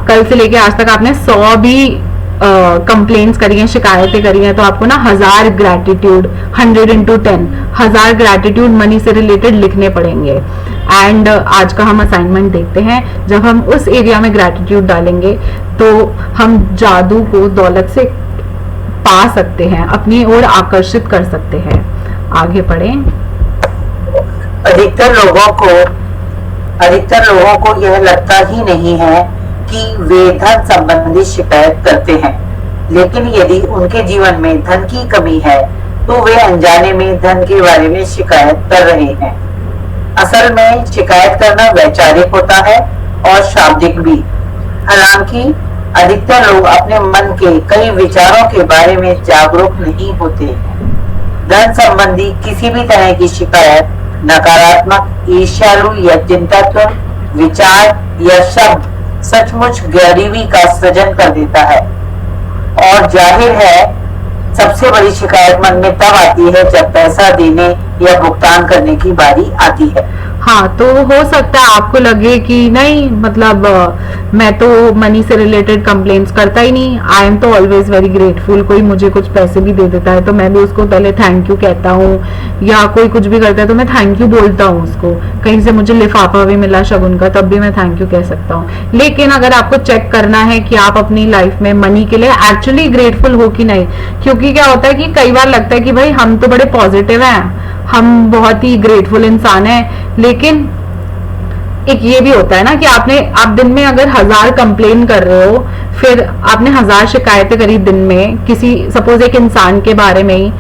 कल से लेके आज तक आपने 100 भी कंप्लेन्स करी हैं, शिकायतें करी हैं, तो आपको ना 1000 ग्रैटिट्यूड, 100 into 10 1000 ग्रैटिट्यूड मनी से रिलेटेड लिखने पड़ेंगे। एंड आज का हम असाइनमेंट देखते हैं। जब हम उस एरिया में ग्रैटिट्यूड डालेंगे तो हम जादू को दौलत से पा सकते हैं, अपनी ओर आकर्षित कर सकते हैं। आगे पढ़ें। अधिकतर लोगों को यह लगता ही नहीं है कि वे धन संबंधी शिकायत करते हैं, लेकिन यदि उनके जीवन में धन की कमी है तो वे अनजाने में धन के बारे में शिकायत कर रहे हैं। असल में शिकायत करना वैचारिक होता है और शाब्दिक भी। हालांकि अधिकतर लोग अपने मन के कई विचारों के बारे में जागरूक नहीं होते हैं। धन संबंधी किसी भी तरह की शिकायत नकारात्मक, ईर्ष्यालु या चिंतात्मक विचार या शब्द सचमुच गरीबी का सृजन कर देता है। और जाहिर है सबसे बड़ी शिकायत मन में तब आती है जब पैसा देने या भुगतान करने की बारी आती है। हाँ, तो हो सकता है आपको लगे कि नहीं, मतलब मैं तो मनी से रिलेटेड कंप्लेंट्स करता ही नहीं, आई एम तो ऑलवेज वेरी ग्रेटफुल। कोई मुझे कुछ पैसे भी दे देता है तो मैं भी उसको पहले थैंक यू कहता हूँ, या कोई कुछ भी करता है तो मैं थैंक यू बोलता हूँ उसको। कहीं से मुझे लिफाफा भी मिला शगुन का, तब भी मैं थैंक यू कह सकता हूँ। लेकिन अगर आपको चेक करना है कि आप अपनी लाइफ में मनी के लिए एक्चुअली ग्रेटफुल हो कि नहीं, क्योंकि क्या होता है कि कई बार लगता है कि भाई हम तो बड़े पॉजिटिव हैं, हम बहुत ही ग्रेटफुल इंसान हैं, लेकिन एक ये भी होता है ना कि आप दिन में अगर 1000 कंप्लेन कर रहे हो, फिर आपने 1000 शिकायतें करी दिन में किसी, सपोज एक इंसान के बारे में ही,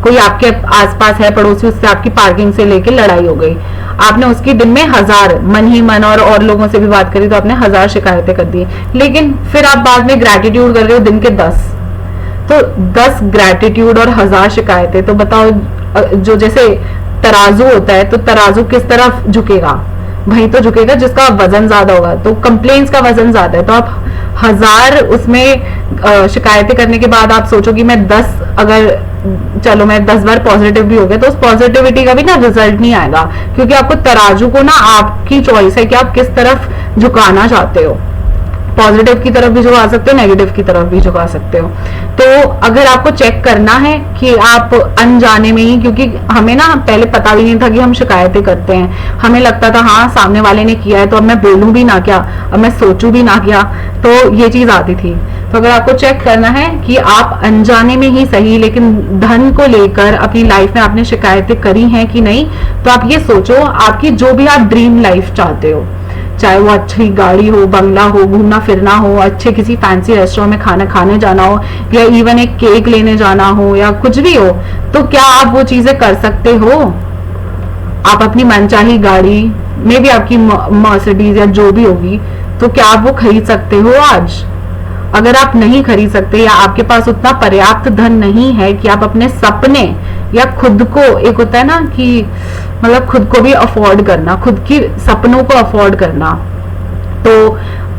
कोई आपके आसपास है पड़ोसी, उससे आपकी पार्किंग से लेके लड़ाई हो गई, आपने उसकी दिन में 1000 मन ही मन और लोगों से भी बात करी तो आपने 1000 शिकायतें कर दी। लेकिन फिर आप बाद में ग्रैटिट्यूड कर रहे हो दिन के 10, तो 10 ग्रैटिट्यूड और 1000 शिकायतें, तो बताओ जो जैसे तराजू होता है, तो तराजू किस तरफ झुकेगा? वहीं तो झुकेगा जिसका वजन ज्यादा होगा। तो कंप्लेंट्स का वजन ज्यादा है, तो आप 1000 उसमें शिकायतें करने के बाद आप सोचो कि मैं 10, अगर चलो मैं 10 बार पॉजिटिव भी हो गया, तो उस पॉजिटिविटी का भी ना रिजल्ट नहीं आएगा, क्योंकि आपको तराजू को ना आपकी चॉइस है कि आप किस तरफ झुकाना चाहते हो। पॉजिटिव की तरफ भी झुका सकते हो, नेगेटिव की तरफ भी झुका सकते हो। तो अगर आपको चेक करना है कि आप अनजाने में ही, क्योंकि हमें ना पहले पता भी नहीं था कि हम शिकायतें करते हैं, हमें लगता था हाँ सामने वाले ने किया है तो अब मैं बोलूं भी ना क्या, अब मैं सोचूं भी ना क्या, तो ये चीज आती थी। तो अगर आपको चेक करना है कि आप अनजाने में ही सही, लेकिन धन को लेकर अपनी लाइफ में आपने शिकायतें करी हैं कि नहीं, तो आप ये सोचो आपकी जो भी आप ड्रीम लाइफ चाहते हो, चाहे वो अच्छी गाड़ी हो, बंगला हो, घूमना फिरना हो, अच्छे किसी फैंसी रेस्टोरेंट में खाना खाने जाना हो, या इवन एक केक लेने जाना हो, या कुछ भी हो, तो क्या आप वो चीजें कर सकते हो? आप अपनी मनचाही गाड़ी में भी, आपकी मर्सिडीज या जो भी होगी, तो क्या आप वो खरीद सकते हो आज? अगर आप नहीं खरीद सकते, या आपके पास उतना पर्याप्त धन नहीं है कि आप अपने सपने या खुद को, एक होता है ना कि मतलब खुद को भी अफोर्ड करना, खुद की सपनों को अफोर्ड करना, तो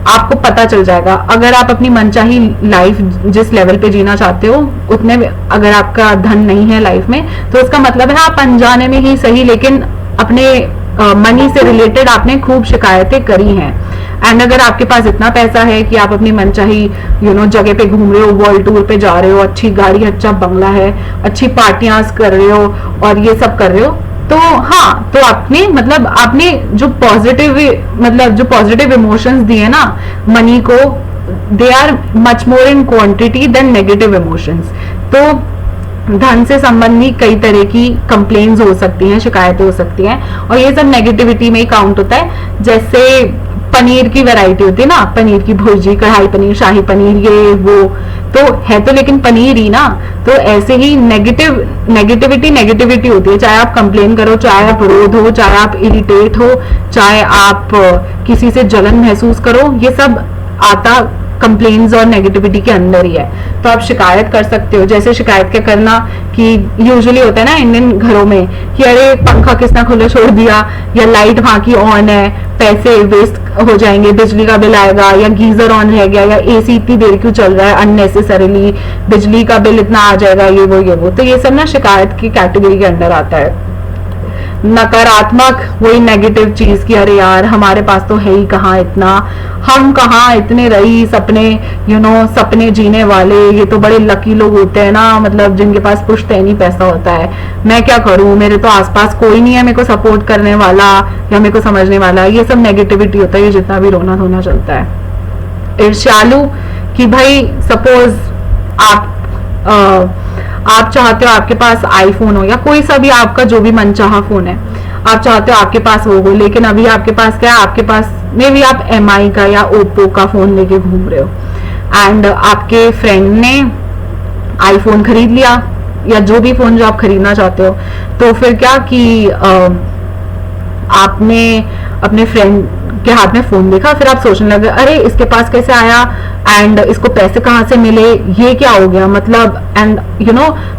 आपको पता चल जाएगा। अगर आप अपनी मनचाही लाइफ जिस लेवल पे जीना चाहते हो उतने, अगर आपका धन नहीं है लाइफ में, तो इसका मतलब है आप अनजाने में ही सही लेकिन अपने मनी से रिलेटेड आपने खूब शिकायतें करी हैं। एंड अगर आपके पास इतना पैसा है कि आप अपनी मनचाही जगह पे घूम रहे हो, वर्ल्ड टूर पे जा रहे हो, अच्छी गाड़ी, अच्छा बंगला है, अच्छी पार्टियां कर रहे हो और ये सब कर रहे हो, तो हाँ, तो आपने जो पॉजिटिव इमोशंस दिए ना मनी को, they are much more in quantity than negative emotions. तो धन से संबंधी कई तरह की कंप्लेन्स हो सकती हैं, शिकायतें हो सकती हैं, और ये सब नेगेटिविटी में ही काउंट होता है। जैसे पनीर की वैरायटी होती है ना, पनीर की भुर्जी, कढ़ाई पनीर, शाही पनीर, ये वो तो है, तो लेकिन पनीर ही ना। तो ऐसे ही नेगेटिविटी होती है, चाहे आप कंप्लेन करो, चाहे आप रोध हो, चाहे आप इरिटेट हो, चाहे आप किसी से जलन महसूस करो, ये सब आता कंप्लेन्स और नेगेटिविटी के अंदर ही है। तो आप शिकायत कर सकते हो। जैसे शिकायत क्या करना कि यूजुअली होता है ना इंडियन घरों में कि अरे पंखा किसने खुला छोड़ दिया, या लाइट वहां की ऑन है, पैसे वेस्ट हो जाएंगे, बिजली का बिल आएगा, या गीजर ऑन रह गया, या एसी इतनी देर क्यों चल रहा है अननेसेसरीली, बिजली का बिल इतना आ जाएगा, ये वो। तो ये सब ना शिकायत की कैटेगरी के अंदर आता है। नकारात्मक, वही नेगेटिव चीज की अरे यार हमारे पास तो है ही कहाँ इतना, हम कहाँ इतने रईस, अपने सपने जीने वाले, ये तो बड़े लकी लोग होते हैं ना, मतलब जिनके पास पुश्तैनी पैसा होता है, मैं क्या करूं, मेरे तो आसपास कोई नहीं है मेरे को सपोर्ट करने वाला या मेरे को समझने वाला। ये सब नेगेटिविटी होता है, ये जितना भी रोना धोना चलता है। ईर्ष्यालु, कि भाई सपोज आप चाहते हो आपके पास आईफोन हो या कोई सा भी आपका जो भी मनचाहा फोन है, आप चाहते हो आपके पास वो हो, लेकिन अभी आपके पास क्या है, आपके पास मे भी आप MI का या ओप्पो का फोन लेके घूम रहे हो, एंड आपके फ्रेंड ने आईफोन खरीद लिया या जो भी फोन जो आप खरीदना चाहते हो, तो फिर क्या कि आपने अपने फ्रेंड के हाथ में फोन देखा, फिर आप सोचने लगे अरे इसके पास कैसे आया, एंड इसको पैसे कहाँ से मिले, ये क्या हो गया, मतलब एंड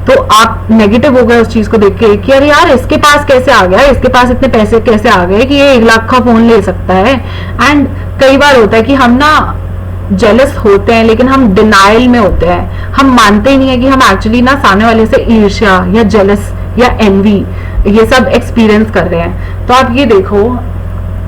तो आप नेगेटिव हो गए उस चीज को देख के कि अरे यार इसके पास कैसे आ गया, इसके पास इतने पैसे कैसे आ गए कि ये 1 लाख का फोन ले सकता है। एंड कई बार होता है कि हम ना जेलस होते हैं लेकिन हम डिनाइल में होते हैं, हम मानते ही नहीं है कि हम एक्चुअली ना सामने वाले से ईर्ष्या या जेलस या एनवी ये सब एक्सपीरियंस कर रहे हैं। तो आप ये देखो,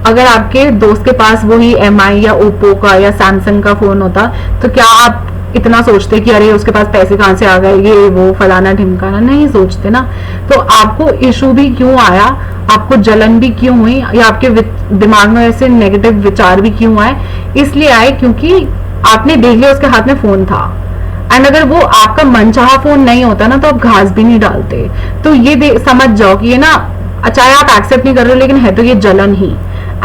अगर आपके दोस्त के पास वही MI या ओप्पो का या सैमसंग का फोन होता तो क्या आप इतना सोचते कि अरे उसके पास पैसे कहाँ से आ गए, ये वो फलाना ढिमकाना, नहीं सोचते ना। तो आपको इशू भी क्यों आया, आपको जलन भी क्यों हुई, या आपके दिमाग में ऐसे नेगेटिव विचार भी क्यों आए, इसलिए आए क्योंकि आपने देख लिया उसके हाथ में फोन था, एंड अगर वो आपका मनचाहा फोन नहीं होता ना तो आप घास भी नहीं डालते। तो ये समझ जाओ कि ये ना, चाहे आप एक्सेप्ट नहीं कर रहे हो लेकिन है तो ये जलन ही,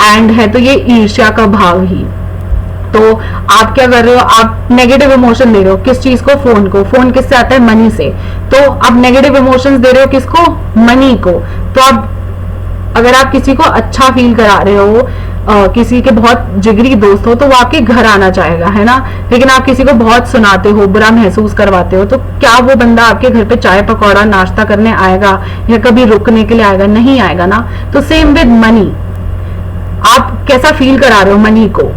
एंड है तो ये ईर्ष्या का भाव ही। तो आप क्या कर रहे हो, आप नेगेटिव इमोशन दे रहे हो किस चीज को, फोन को। फोन किससे आता है, मनी से। तो आप नेगेटिव इमोशंस दे रहे हो किसको, मनी को। तो आप अगर आप किसी को अच्छा फील करा रहे हो, किसी के बहुत जिगरी दोस्त हो, तो वो आपके घर आना चाहेगा, है ना। लेकिन आप किसी को बहुत सुनाते हो, बुरा महसूस करवाते हो, तो क्या वो बंदा आपके घर पे चाय पकौड़ा नाश्ता करने आएगा या कभी रुकने के लिए आएगा, नहीं आएगा ना। तो सेम विद मनी, आप कैसा फील करा रहे हो मनी को,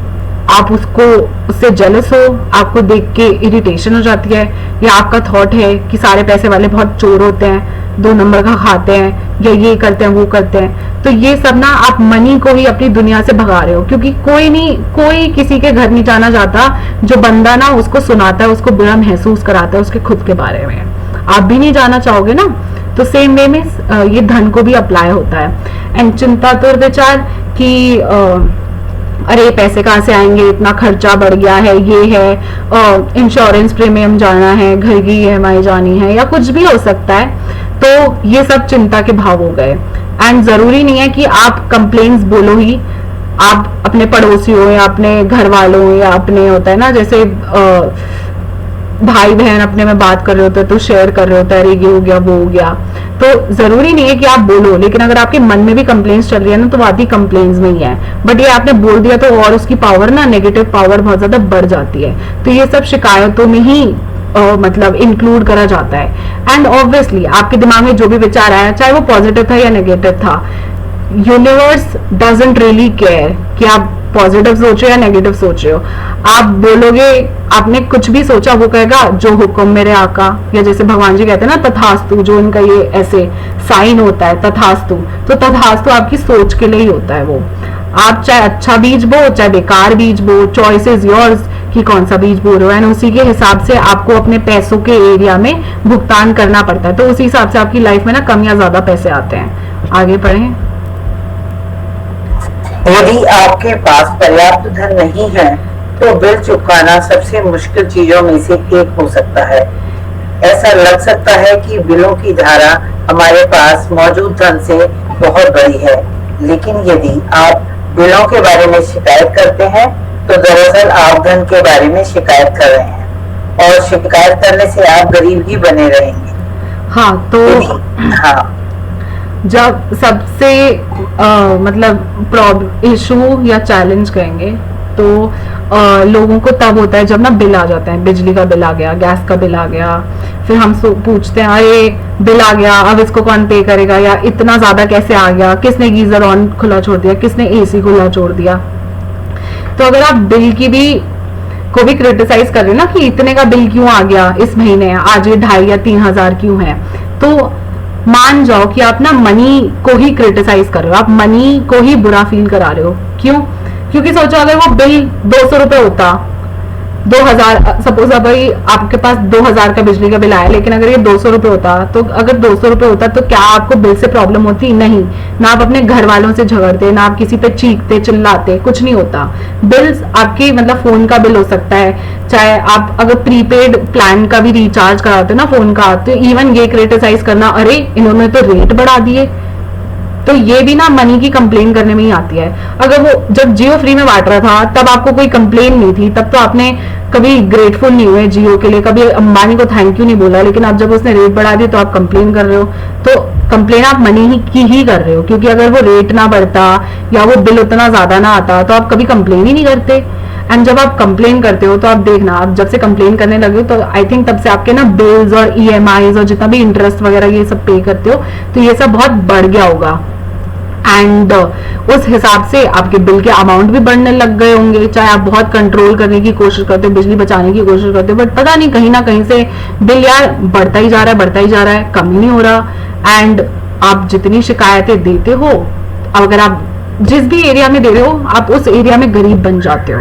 आप उससे जेलस हो, आपको देख के इरिटेशन हो जाती है, या आपका थॉट है कि सारे पैसे वाले बहुत चोर होते हैं, 2 नंबर का खाते हैं, या ये करते हैं वो करते हैं। तो ये सब ना आप मनी को ही अपनी दुनिया से भगा रहे हो, क्योंकि कोई किसी के घर नहीं जाना चाहता जो बंदा ना उसको सुनाता है, उसको बुरा महसूस कराता है उसके खुद के बारे में। आप भी नहीं जाना चाहोगे ना। तो सेम वे में ये धन को भी अप्लाई होता है। एंड चिंता तो विचार कि अरे पैसे कहाँ से आएंगे, इतना खर्चा बढ़ गया है, ये है, इंश्योरेंस प्रीमियम जाना है, घर की EMI जानी है, या कुछ भी हो सकता है। तो ये सब चिंता के भाव हो गए। एंड जरूरी नहीं है कि आप कंप्लेन्स बोलो ही, आप अपने पड़ोसियों या अपने घर वालों या अपने होता है ना, जैसे भाई बहन अपने में बात कर रहे होते हैं तो शेयर कर रहे होते हैं, अरे ये हो गया वो हो गया। तो जरूरी नहीं है कि आप बोलो, लेकिन अगर आपके मन में भी कंप्लेंट्स चल रही है ना, तो आती कंप्लेंट्स में ही है, बट ये आपने बोल दिया तो और उसकी पावर ना, नेगेटिव पावर बहुत ज्यादा बढ़ जाती है। तो ये सब शिकायतों में ही मतलब इंक्लूड करा जाता है। एंड ऑब्वियसली आपके दिमाग में जो भी विचार आया, चाहे वो पॉजिटिव था या नेगेटिव था, यूनिवर्स डजंट रियली केयर कि आप पॉजिटिव सोच रहे हो या नेगेटिव सोच रहे हो। आप बोलोगे, आपने कुछ भी सोचा, वो कहेगा जो हुक्म मेरे आका, या जैसे भगवान जी कहते हैं ना तथास्तु, जो इनका ये ऐसे साइन होता है तथास्तु, तो तथास्तु आपकी सोच के लिए ही होता है वो। आप चाहे अच्छा बीज बो चाहे बेकार बीज बो, चॉइस इज योर्स कि कौन सा बीज बो रहे हो, एंड उसी के हिसाब से आपको अपने पैसों के एरिया में भुगतान करना पड़ता है। तो उसी हिसाब से आपकी लाइफ में ना कम या ज्यादा पैसे आते हैं। आगे पढ़ें। यदि आपके पास पर्याप्त धन नहीं है तो बिल चुकाना सबसे मुश्किल चीजों में से एक हो सकता है। ऐसा लग सकता है कि बिलों की धारा हमारे पास मौजूद धन से बहुत बड़ी है, लेकिन यदि आप बिलों के बारे में शिकायत करते हैं तो दरअसल आप धन के बारे में शिकायत कर रहे हैं, और शिकायत करने से आप गरीब ही बने रहेंगे। हाँ, तो हाँ, जब सबसे मतलब इशू या चैलेंज कहेंगे तो लोगों को तब होता है जब ना बिल आ जाता है, बिजली का बिल आ गया, गैस का बिल आ गया, फिर हम पूछते हैं अरे बिल आ गया, अब इसको कौन पे करेगा, या इतना ज्यादा कैसे आ गया, किसने गीजर ऑन खुला छोड़ दिया, किसने एसी खुला छोड़ दिया। तो अगर आप बिल की भी को भी क्रिटिसाइज कर रहे हो ना कि इतने का बिल क्यों आ गया इस महीने, आज ये 2,500 या 3,000 क्यों है, तो मान जाओ कि आप ना मनी को ही क्रिटिसाइज कर रहे हो, आप मनी को ही बुरा फील करा रहे हो। क्यों? क्योंकि सोचो अगर वो बिल 200 रुपए होता, 2,000, सपोज अभी आपके पास 2,000 का बिजली का बिल आया, लेकिन अगर ये 200 रुपए होता, तो अगर 200 रुपए होता तो क्या आपको बिल से प्रॉब्लम होती? नहीं। ना आप अपने घर वालों से झगड़ते, ना आप किसी पे चीखते चिल्लाते, कुछ नहीं होता। बिल्स आपकी मतलब फोन का बिल हो सकता है, चाहे आप अगर प्रीपेड प्लान का भी रिचार्ज कराते हो ना फोन का, तो इवन ये क्रिटिसाइज करना अरे इन्होंने तो रेट बढ़ा दिए, तो ये भी ना मनी की कंप्लेन करने में ही आती है। अगर वो जब जियो फ्री में बांट रहा था तब आपको कोई कंप्लेन नहीं थी, तब तो आपने कभी ग्रेटफुल नहीं हुए जियो के लिए, कभी अंबानी को थैंक यू नहीं बोला, लेकिन अब जब उसने रेट बढ़ा दिया तो आप कंप्लेन कर रहे हो। तो कंप्लेन आप मनी ही की ही कर रहे हो, क्योंकि अगर वो रेट ना बढ़ता या वो बिल उतना ज्यादा ना आता तो आप कभी कंप्लेन ही नहीं करते। एंड जब आप कंप्लेन करते हो तो आप देखना, आप जब से कंप्लेन करने लगे हो तो आई थिंक तब से आपके ना बिल्स और ईएमआईज और जितना भी इंटरेस्ट वगैरह ये सब पे करते हो, तो ये सब बहुत बढ़ गया होगा। एंड उस हिसाब से आपके बिल के अमाउंट भी बढ़ने लग गए होंगे, चाहे आप बहुत कंट्रोल करने की कोशिश करते हो, बिजली बचाने की कोशिश करते हो, बट पता नहीं कहीं ना कहीं से बिल यार बढ़ता ही जा रहा है, बढ़ता ही जा रहा है, कम ही नहीं हो रहा। एंड आप जितनी शिकायतें देते हो, अगर आप जिस भी एरिया में दे रहे हो, आप उस एरिया में गरीब बन जाते हो।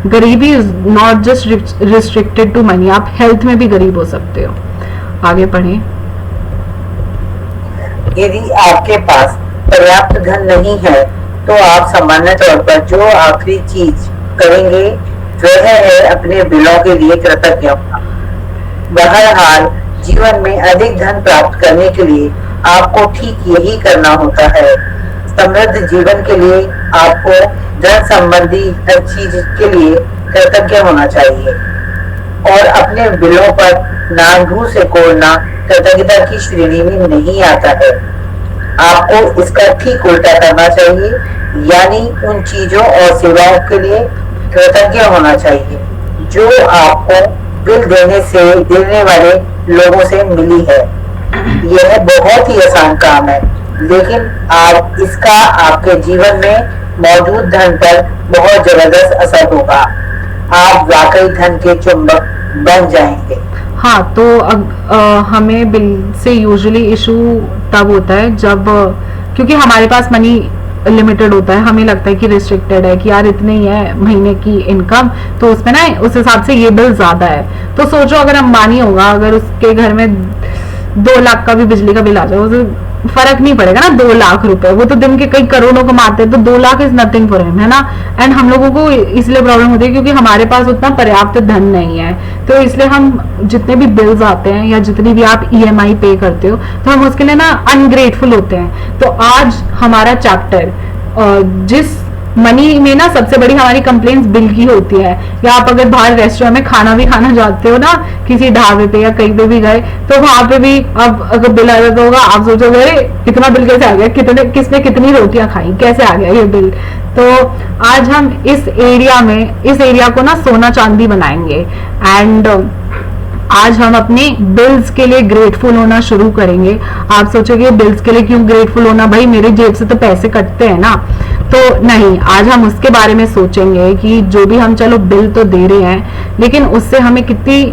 गरीबी is not just restricted to money, आप हेल्थ में भी गरीब हो सकते हो। आगे पढ़ें। यदि आपके पास पर्याप्त धन नहीं है तो आप सामान्य तौर पर जो आखिरी चीज करेंगे वह है अपने बिलों के लिए कृतज्ञ होना। बहरहाल जीवन में अधिक धन प्राप्त करने के लिए आपको ठीक यही करना होता है। समृद्ध जीवन के लिए आपको धन संबंधी हर चीज के लिए कृतज्ञ होना चाहिए, और अपने बिलों पर नाभू से कोड़ना कृतज्ञता की श्रेणी में नहीं आता है। आपको इसका ठीक उल्टा करना चाहिए, यानी उन चीजों और सेवाओं के लिए कृतज्ञ होना चाहिए जो आपको बिल देने वाले लोगों से मिली है। यह बहुत ही आसान काम है, लेकिन आप इसका आपके जीवन में मौजूद धन पर बहुत जबरदस्त असर होगा। आप वाकई धन के चुंबक बन जाएंगे। हाँ, तो हमें बिल से यूजुअली इशू तब होता है जब, क्योंकि हमारे पास मनी लिमिटेड होता है, हमें लगता है कि रिस्ट्रिक्टेड है कि यार इतने ही है महीने की इनकम, तो उसमें ना उस हिसाब से ये बिल ज्यादा है। तो सोचो अगर अंबानी होगा, अगर उसके घर में 2 लाख का भी बिजली का बिल आ जाए, तो फर्क नहीं पड़ेगा ना 2 लाख रुपए, वो तो दिन के कई करोड़ों कमाते हैं, तो 2 lakh is nothing for him, है ना। एंड हम लोगों को इसलिए प्रॉब्लम होती है क्योंकि हमारे पास उतना पर्याप्त धन नहीं है, तो इसलिए हम जितने भी बिल्स आते हैं या जितनी भी आप ईएमआई पे करते हो, तो हम उसके लिए ना अनग्रेटफुल होते हैं। तो आज हमारा चैप्टर जिस मनी में ना सबसे बड़ी हमारी कंप्लेंट्स बिल की होती है, या आप अगर बाहर रेस्टोरेंट में खाना भी खाना जाते हो ना, किसी ढाबे पे या कहीं पे भी गए, तो वहां पे भी अब अगर बिल आ जाता होगा, आप सोचोगे अरे इतना बिल कैसे आ गया, किसने कितनी रोटियां खाई, कैसे आ गया ये बिल। तो आज हम इस एरिया को ना सोना चांदी बनाएंगे। एंड आज हम अपने बिल्स के लिए ग्रेटफुल होना शुरू करेंगे। आप सोचोगे बिल्स के लिए क्यों ग्रेटफुल होना, भाई मेरे जेब से तो पैसे कटते हैं ना। तो नहीं, आज हम उसके बारे में सोचेंगे कि जो भी हम चलो बिल तो दे रहे हैं, लेकिन उससे हमें कितनी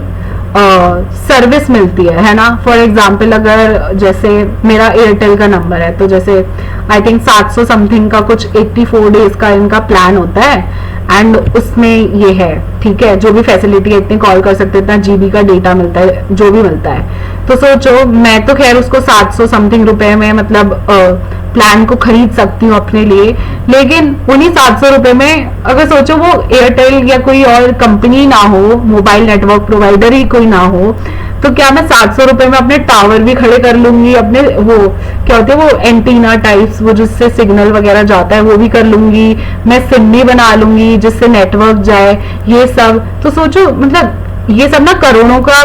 सर्विस मिलती है ना। फॉर एग्जाम्पल अगर जैसे मेरा एयरटेल का नंबर है, तो जैसे आई थिंक 700 समथिंग का कुछ 84 डेज का इनका प्लान होता है, एंड उसमें ये है, ठीक है, जो भी फैसिलिटी है, इतने कॉल कर सकते हैं, इतना जीबी का डेटा मिलता है, जो भी मिलता है। तो सोचो, मैं तो खैर उसको 700 समथिंग रुपए में मतलब प्लान को खरीद सकती हूँ अपने लिए, लेकिन उन्हीं 700 रुपए में अगर सोचो वो एयरटेल या कोई और कंपनी ना हो, मोबाइल नेटवर्क प्रोवाइडर ही कोई ना हो, तो क्या मैं 700 रुपए में अपने टावर भी खड़े कर लूंगी, अपने वो क्या होते हैं वो एंटीना टाइप्स, वो जिससे सिग्नल वगैरह जाता है, वो भी कर लूंगी, मैं सिम भी बना लूंगी जिससे नेटवर्क जाए, ये सब। तो सोचो मतलब ये सब ना करोड़ों का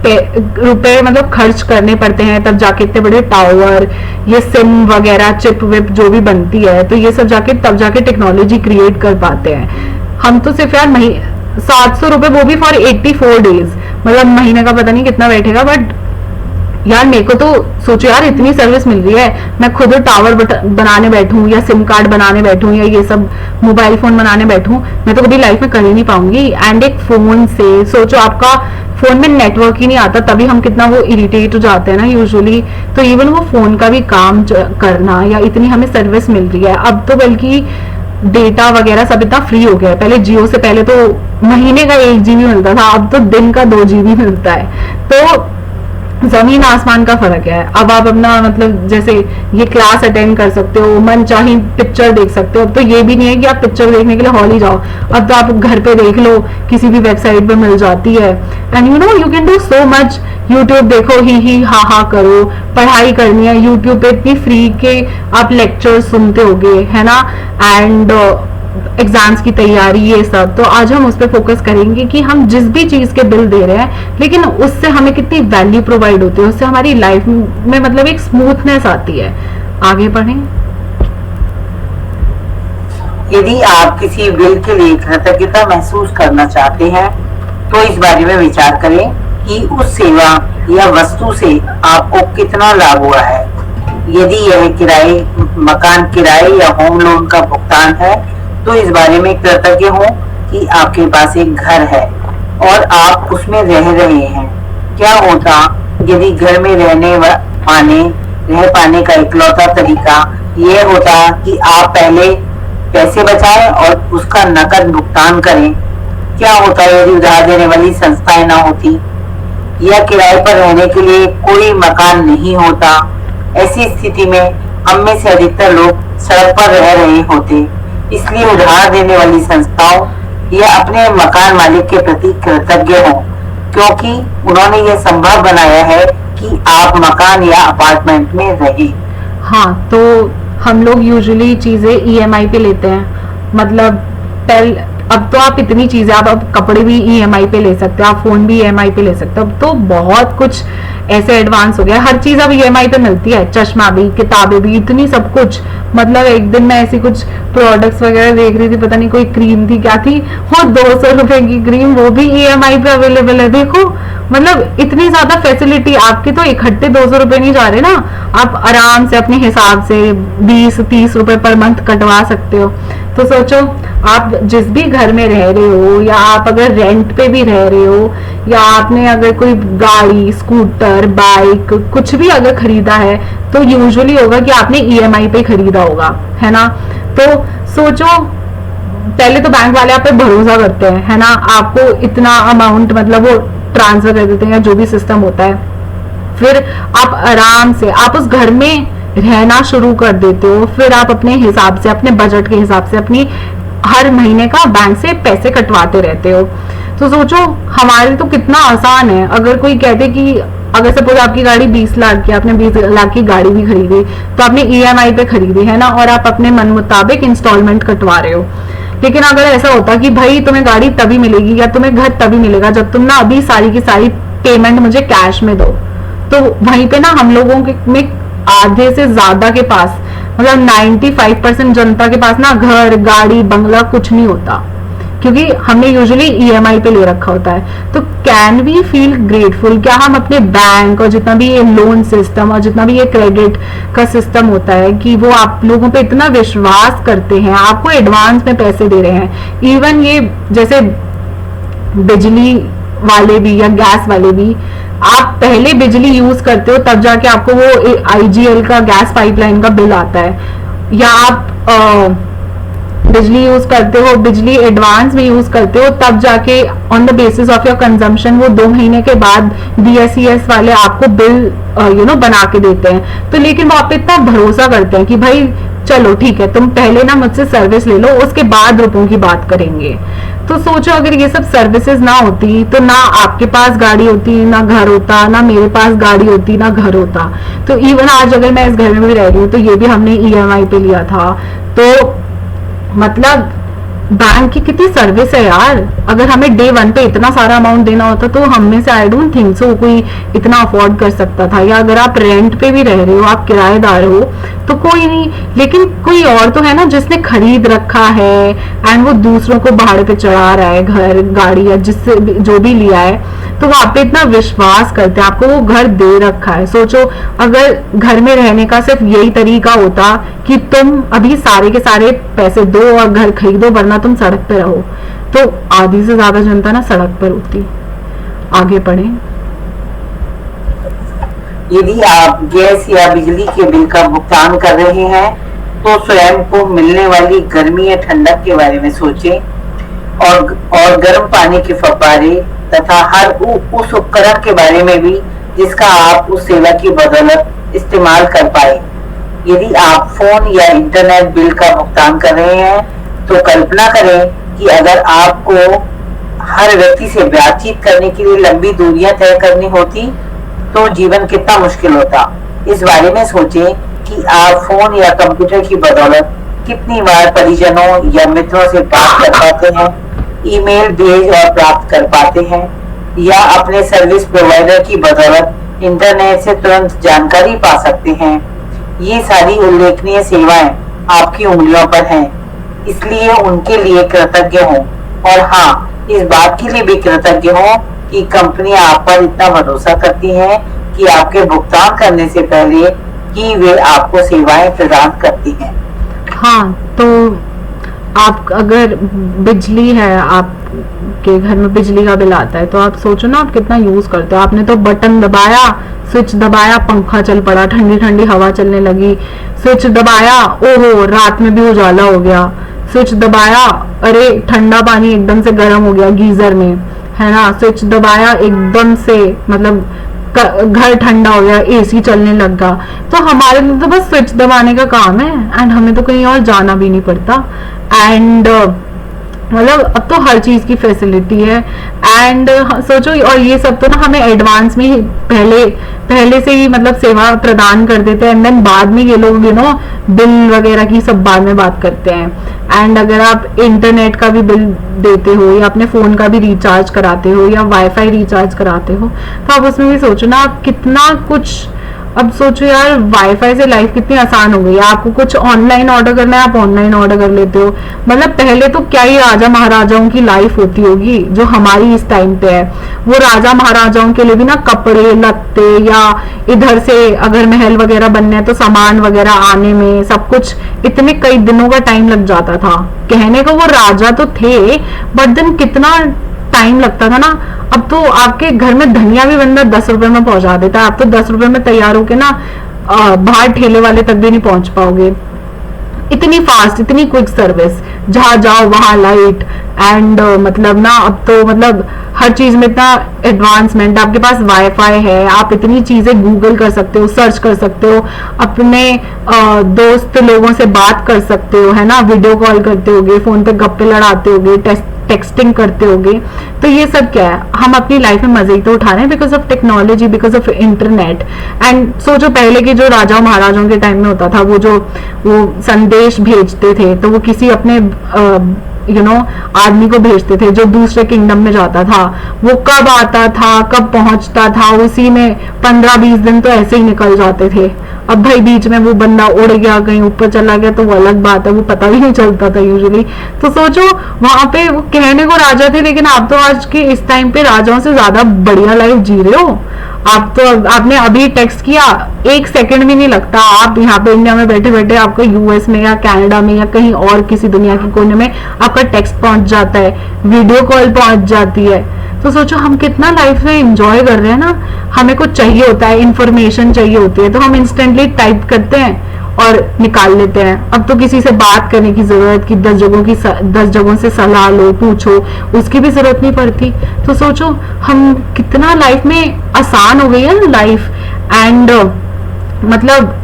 रुपए मतलब खर्च करने पड़ते हैं, तब जाके इतने बड़े टावर, ये सिम वगैरह, चिप विप जो भी बनती है, तो ये सब जाके तब जाके टेक्नोलॉजी क्रिएट कर पाते हैं। हम तो सिर्फ यार 700 रुपए, वो भी फॉर 84 डेज, मतलब महीने का पता नहीं कितना बैठेगा, बट यार मेरे को तो सोचो यार इतनी सर्विस मिल रही है, मैं खुद टावर बनाने बैठूं या सिम कार्ड बनाने बैठूं या ये सब मोबाइल फोन बनाने बैठूं, मैं तो कभी लाइफ में कर ही नहीं पाऊंगी। एंड एक फोन से सोचो, आपका फोन में नेटवर्क ही नहीं आता, तभी हम कितना वो इरिटेट हो जाते हैं ना यूजुअली। तो इवन वो फोन का भी काम करना, या इतनी हमें सर्विस मिल रही है, अब तो बल्कि डेटा वगैरह सब इतना फ्री हो गया है। पहले जियो से पहले तो महीने का 1 GB मिलता था, अब तो दिन का 2 GB मिलता है। तो जमीन आसमान का फर्क है। अब आप अपना मतलब जैसे ये क्लास अटेंड कर सकते हो, मन चाहे पिक्चर देख सकते हो। अब तो ये भी नहीं है कि आप पिक्चर देखने के लिए हॉल ही जाओ, अब तो आप घर पे देख लो, किसी भी वेबसाइट पे मिल जाती है। And you know you can do so much. YouTube देखो, ही हा करो, पढ़ाई करनी है, यूट्यूब पे इतनी फ्री के आप लेक्चर सुनते होगे, है ना। एंड एग्जाम्स की तैयारी, ये सब। तो आज हम उस पर फोकस करेंगे कि हम जिस भी चीज के बिल दे रहे हैं, लेकिन उससे हमें कितनी वैल्यू प्रोवाइड होती है, उससे हमारी लाइफ में मतलब एक स्मूथनेस आती है। आगे बढ़ें। यदि आप किसी बिल के लिए कृतज्ञता महसूस करना चाहते हैं, तो इस बारे में विचार करें कि उस सेवा या वस्तु से आपको कितना लाभ हुआ है। यदि यह किराए, मकान किराए या होम लोन का भुगतान है, तो इस बारे में कृतज्ञ हो कि आपके पास एक घर है और आप उसमें रह रहे हैं। क्या होता यदि घर में रह पाने का इकलौता तरीका यह होता कि आप पहले पैसे बचाएं और उसका नकद भुगतान करें? क्या होता यदि उधार देने वाली संस्थाएं ना होती, या किराए पर रहने के लिए कोई मकान नहीं होता? ऐसी स्थिति में हम में से अधिकतर लोग सड़क पर रह रहे होते। इसलिए उधार देने वाली संस्थाओं या अपने मकान मालिक के प्रति कृतज्ञ हो, क्योंकि उन्होंने यह संभव बनाया है कि आप मकान या अपार्टमेंट में रहे। हाँ, तो हम लोग यूजुअली चीजें ईएमआई पे लेते हैं। मतलब अब तो आप इतनी चीजें, आप अब कपड़े भी ईएमआई पे ले सकते हो, आप फोन भी ईएमआई पे ले सकते हो। अब तो बहुत कुछ ऐसे एडवांस हो गया, हर चीज अब ईएमआई पे मिलती है, चश्मा भी, किताबें भी, इतनी सब कुछ। मतलब एक दिन मैं ऐसी कुछ प्रोडक्ट्स वगैरह देख रही थी, पता नहीं कोई क्रीम थी क्या थी, वो 200 रुपए की क्रीम, वो भी ईएमआई पे अवेलेबल है। देखो मतलब इतनी ज्यादा फैसिलिटी, आपके तो इकट्ठे 200 रुपए नहीं जा रहे ना, आप आराम से अपने हिसाब से 20-30 रुपए पर मंथ कटवा सकते हो। तो सोचो, आप जिस भी घर में रह रहे हो, या आप अगर रेंट पे भी रह रहे हो, या आपने अगर कोई गाड़ी, स्कूटर, बाइक कुछ भी अगर खरीदा है, तो यूजुअली होगा कि आपने ईएमआई पे खरीदा होगा, है ना। तो सोचो, पहले तो बैंक वाले आप पे भरोसा करते हैं, है ना, आपको इतना अमाउंट मतलब वो ट्रांसफर कर देते हैं, या जो भी सिस्टम होता है। फिर आप आराम से आप उस घर में रहना शुरू कर देते हो। फिर आप अपने हिसाब से, अपने बजट के हिसाब से अपनी हर महीने का बैंक से पैसे कटवाते रहते हो। तो सोचो, हमारे तो कितना आसान है। अगर कोई कहते कि अगर सपोज आपकी गाड़ी 20 लाख की, आपने 20 लाख की गाड़ी भी खरीदी, तो आपने ईएमआई पे खरीदी, है ना, और आप अपने मन मुताबिक इंस्टॉलमेंट कटवा रहे हो। लेकिन अगर ऐसा होता कि भाई तुम्हें गाड़ी तभी मिलेगी या तुम्हें घर तभी मिलेगा जब तुम ना अभी सारी की सारी पेमेंट मुझे कैश में दो, तो वहीं पे ना हम लोगों के में आधे से ज्यादा के पास, मतलब 95% जनता के पास ना घर, गाड़ी, बंगला कुछ नहीं होता। क्योंकि हमने यूजुअली ईएमआई पे ले रखा होता है। तो कैन वी फील ग्रेटफुल, क्या हम अपने बैंक और जितना भी ये लोन सिस्टम और जितना भी ये क्रेडिट का सिस्टम होता है कि वो आप लोगों पे इतना विश्वास करते हैं, आपको एडवांस में पैसे दे रहे हैं। इवन ये जैसे बिजली वाले भी या गैस वाले भी, आप पहले बिजली यूज करते हो तब जाके आपको वो आईजीएल का गैस पाइपलाइन का बिल आता है, या आप बिजली यूज करते हो, बिजली एडवांस में यूज करते हो, तब जाके on the basis of your consumption वो 2 महीने के बाद बीएसईएस वाले आपको बिल बना के देते हैं। तो लेकिन वो आप पे इतना भरोसा करते हैं कि भाई चलो ठीक है, तुम पहले ना मुझसे सर्विस ले लो, उसके बाद रुपयों की बात करेंगे। तो सोचो अगर ये सब सर्विसेज ना होती तो ना आपके पास गाड़ी होती, ना घर होता, ना मेरे पास गाड़ी होती, ना घर होता। तो इवन आज अगर मैं इस घर में भी रह रही हूँ तो ये भी हमने ईएमआई पे लिया था। तो मतलब बैंक की कितनी सर्विस है यार। अगर हमें डे 1 पे इतना सारा अमाउंट देना होता तो हम में से आई डोंट थिंक सो कोई इतना अफोर्ड कर सकता था। या अगर आप रेंट पे भी रह रहे हो, आप किराएदार हो, तो कोई नहीं, लेकिन कोई और तो है ना जिसने खरीद रखा है एंड वो दूसरों को भाड़े पे चढ़ा रहा है, घर, गाड़ी या जिससे जो भी लिया है, तो वो आप पे इतना विश्वास करते हैं, आपको वो घर दे रखा है। सोचो अगर घर में रहने का सिर्फ यही तरीका होता कि तुम अभी सारे के सारे पैसे दो और घर खरीदो, वरना तुम सड़क पे रहो, तो आधी से ज्यादा जनता ना सड़क पर होती। आगे पढ़े। यदि आप गैस या बिजली के बिल का भुगतान कर रहे हैं तो स्वयं को मिलने वाली गर्मी या ठंडक के बारे में सोचें और गर्म पानी के फव्वारे तथा हर उस उपकरण के बारे में भी जिसका आप उस सेवा की बदौलत इस्तेमाल कर पाए। यदि आप फोन या इंटरनेट बिल का भुगतान कर रहे हैं तो कल्पना करें कि अगर आपको हर व्यक्ति से बातचीत करने के लिए लंबी दूरियां तय करनी होती तो जीवन कितना मुश्किल होता। इस बारे में सोचें कि आप फोन या कंप्यूटर की बदौलत कितनी बार परिजनों या मित्रों से बात कर पाते हैं, ईमेल भेज और प्राप्त कर पाते हैं, या अपने सर्विस प्रोवाइडर की बदौलत इंटरनेट से तुरंत जानकारी पा सकते हैं। ये सारी उल्लेखनीय सेवाएं आपकी उंगलियों पर हैं, इसलिए उनके लिए कृतज्ञ हो। और हाँ, इस बात के लिए भी कृतज्ञ हो कि कंपनी आप पर इतना भरोसा करती है कि आपके भुगतान करने से पहले ही वे आपको सेवाएं प्रदान करती हैं। हाँ, तो आप अगर बिजली है, आपके घर में बिजली का बिल आता है, तो आप सोचो ना आप कितना यूज करते हो। आपने तो बटन दबाया, स्विच दबाया, पंखा चल पड़ा, ठंडी ठंडी हवा चलने लगी, स्विच दबाया, ओहो रात में भी उजाला हो गया, स्विच दबाया, अरे ठंडा पानी एकदम से गर्म हो गया गीजर में, है ना, स्विच दबाया एकदम से मतलब घर ठंडा हो गया, एसी चलने लगा। तो हमारे लिए तो बस स्विच दबाने का काम है एंड हमें तो कहीं और जाना भी नहीं पड़ता। एंड मतलब अब तो हर चीज की फैसिलिटी है। एंड सोचो, और ये सब तो ना हमें एडवांस में ही पहले से ही मतलब सेवा प्रदान कर देते हैं एंड देन बाद में ये लोग बिल वगैरह की सब बाद में बात करते हैं। एंड अगर आप इंटरनेट का भी बिल देते हो या अपने फोन का भी रिचार्ज कराते हो या वाईफाई रिचार्ज कराते हो, तो आप उसमें भी सोचो ना आप कितना कुछ। अब सोचो यार, वाईफाई से लाइफ कितनी आसान हो गई है। आपको कुछ ऑनलाइन ऑर्डर करना है, आप ऑनलाइन ऑर्डर कर लेते हो। मतलब पहले तो क्या ही राजा महाराजाओं की लाइफ होती होगी जो हमारी इस टाइम पे है। वो राजा महाराजाओं के लिए भी ना कपड़े लत्ते या इधर से अगर महल वगैरह बनने हैं तो सामान वगैरह आने में सब कुछ इतने कई दिनों का टाइम लग जाता था। कहने को वो राजा तो थे, बट देन कितना टाइम लगता था ना। अब तो आपके घर में धनिया भी बंदा 10 रुपए में पहुंचा देता है। आप तो 10 रुपए में तैयार होके ना बाहर ठेले वाले तक भी नहीं पहुंच पाओगे। इतनी फास्ट, इतनी क्विक सर्विस, जहां जाओ वहां लाइट। एंड मतलब ना अब तो मतलब हर चीज में इतना एडवांसमेंट। आपके पास वाईफाई है, आप इतनी चीजें गूगल कर सकते हो, सर्च कर सकते हो, अपने दोस्त लोगों से बात कर सकते हो, है ना, वीडियो कॉल करते होगे, फोन पे गप्पे लड़ाते होगे, टेक्सटिंग करते होगे। तो ये सब क्या है, हम अपनी लाइफ में मजे तो उठा रहे हैं because of technology, because of internet. And सोचो पहले के जो राजा महाराजाओं के टाइम में होता था, वो संदेश भेजते थे तो वो किसी अपने आदमी को भेजते थे जो दूसरे किंगडम में जाता था, वो कब आता था कब पहुंचता था, उसी में 15-20 दिन तो ऐसे ही निकल जाते थे। अब भाई बीच में वो बंदा उड़ गया कहीं ऊपर चला गया तो वो अलग बात है, वो पता भी नहीं चलता था यूजुअली। तो सोचो वहां पे वो कहने को राजा थे, लेकिन आप तो आज के इस टाइम पे राजाओं से ज्यादा बढ़िया लाइफ जी रहे हो। आप तो आपने अभी टेक्स्ट किया, 1 सेकंड भी नहीं लगता, आप यहाँ पे इंडिया में बैठे बैठे आपको यूएस में या कनाडा में या कहीं और किसी दुनिया के कोने में आपका टेक्स्ट पहुंच जाता है, वीडियो कॉल पहुंच जाती है। तो सोचो हम कितना लाइफ में एंजॉय कर रहे हैं ना। हमें कुछ चाहिए होता है, इंफॉर्मेशन चाहिए होती है, तो हम इंस्टेंटली टाइप करते हैं और निकाल लेते हैं। अब तो किसी से बात करने की जरूरत की 10 जगहों से सलाह लो, पूछो, उसकी भी जरूरत नहीं पड़ती। तो सोचो हम कितना लाइफ में आसान हो गई है ना लाइफ, एंड मतलब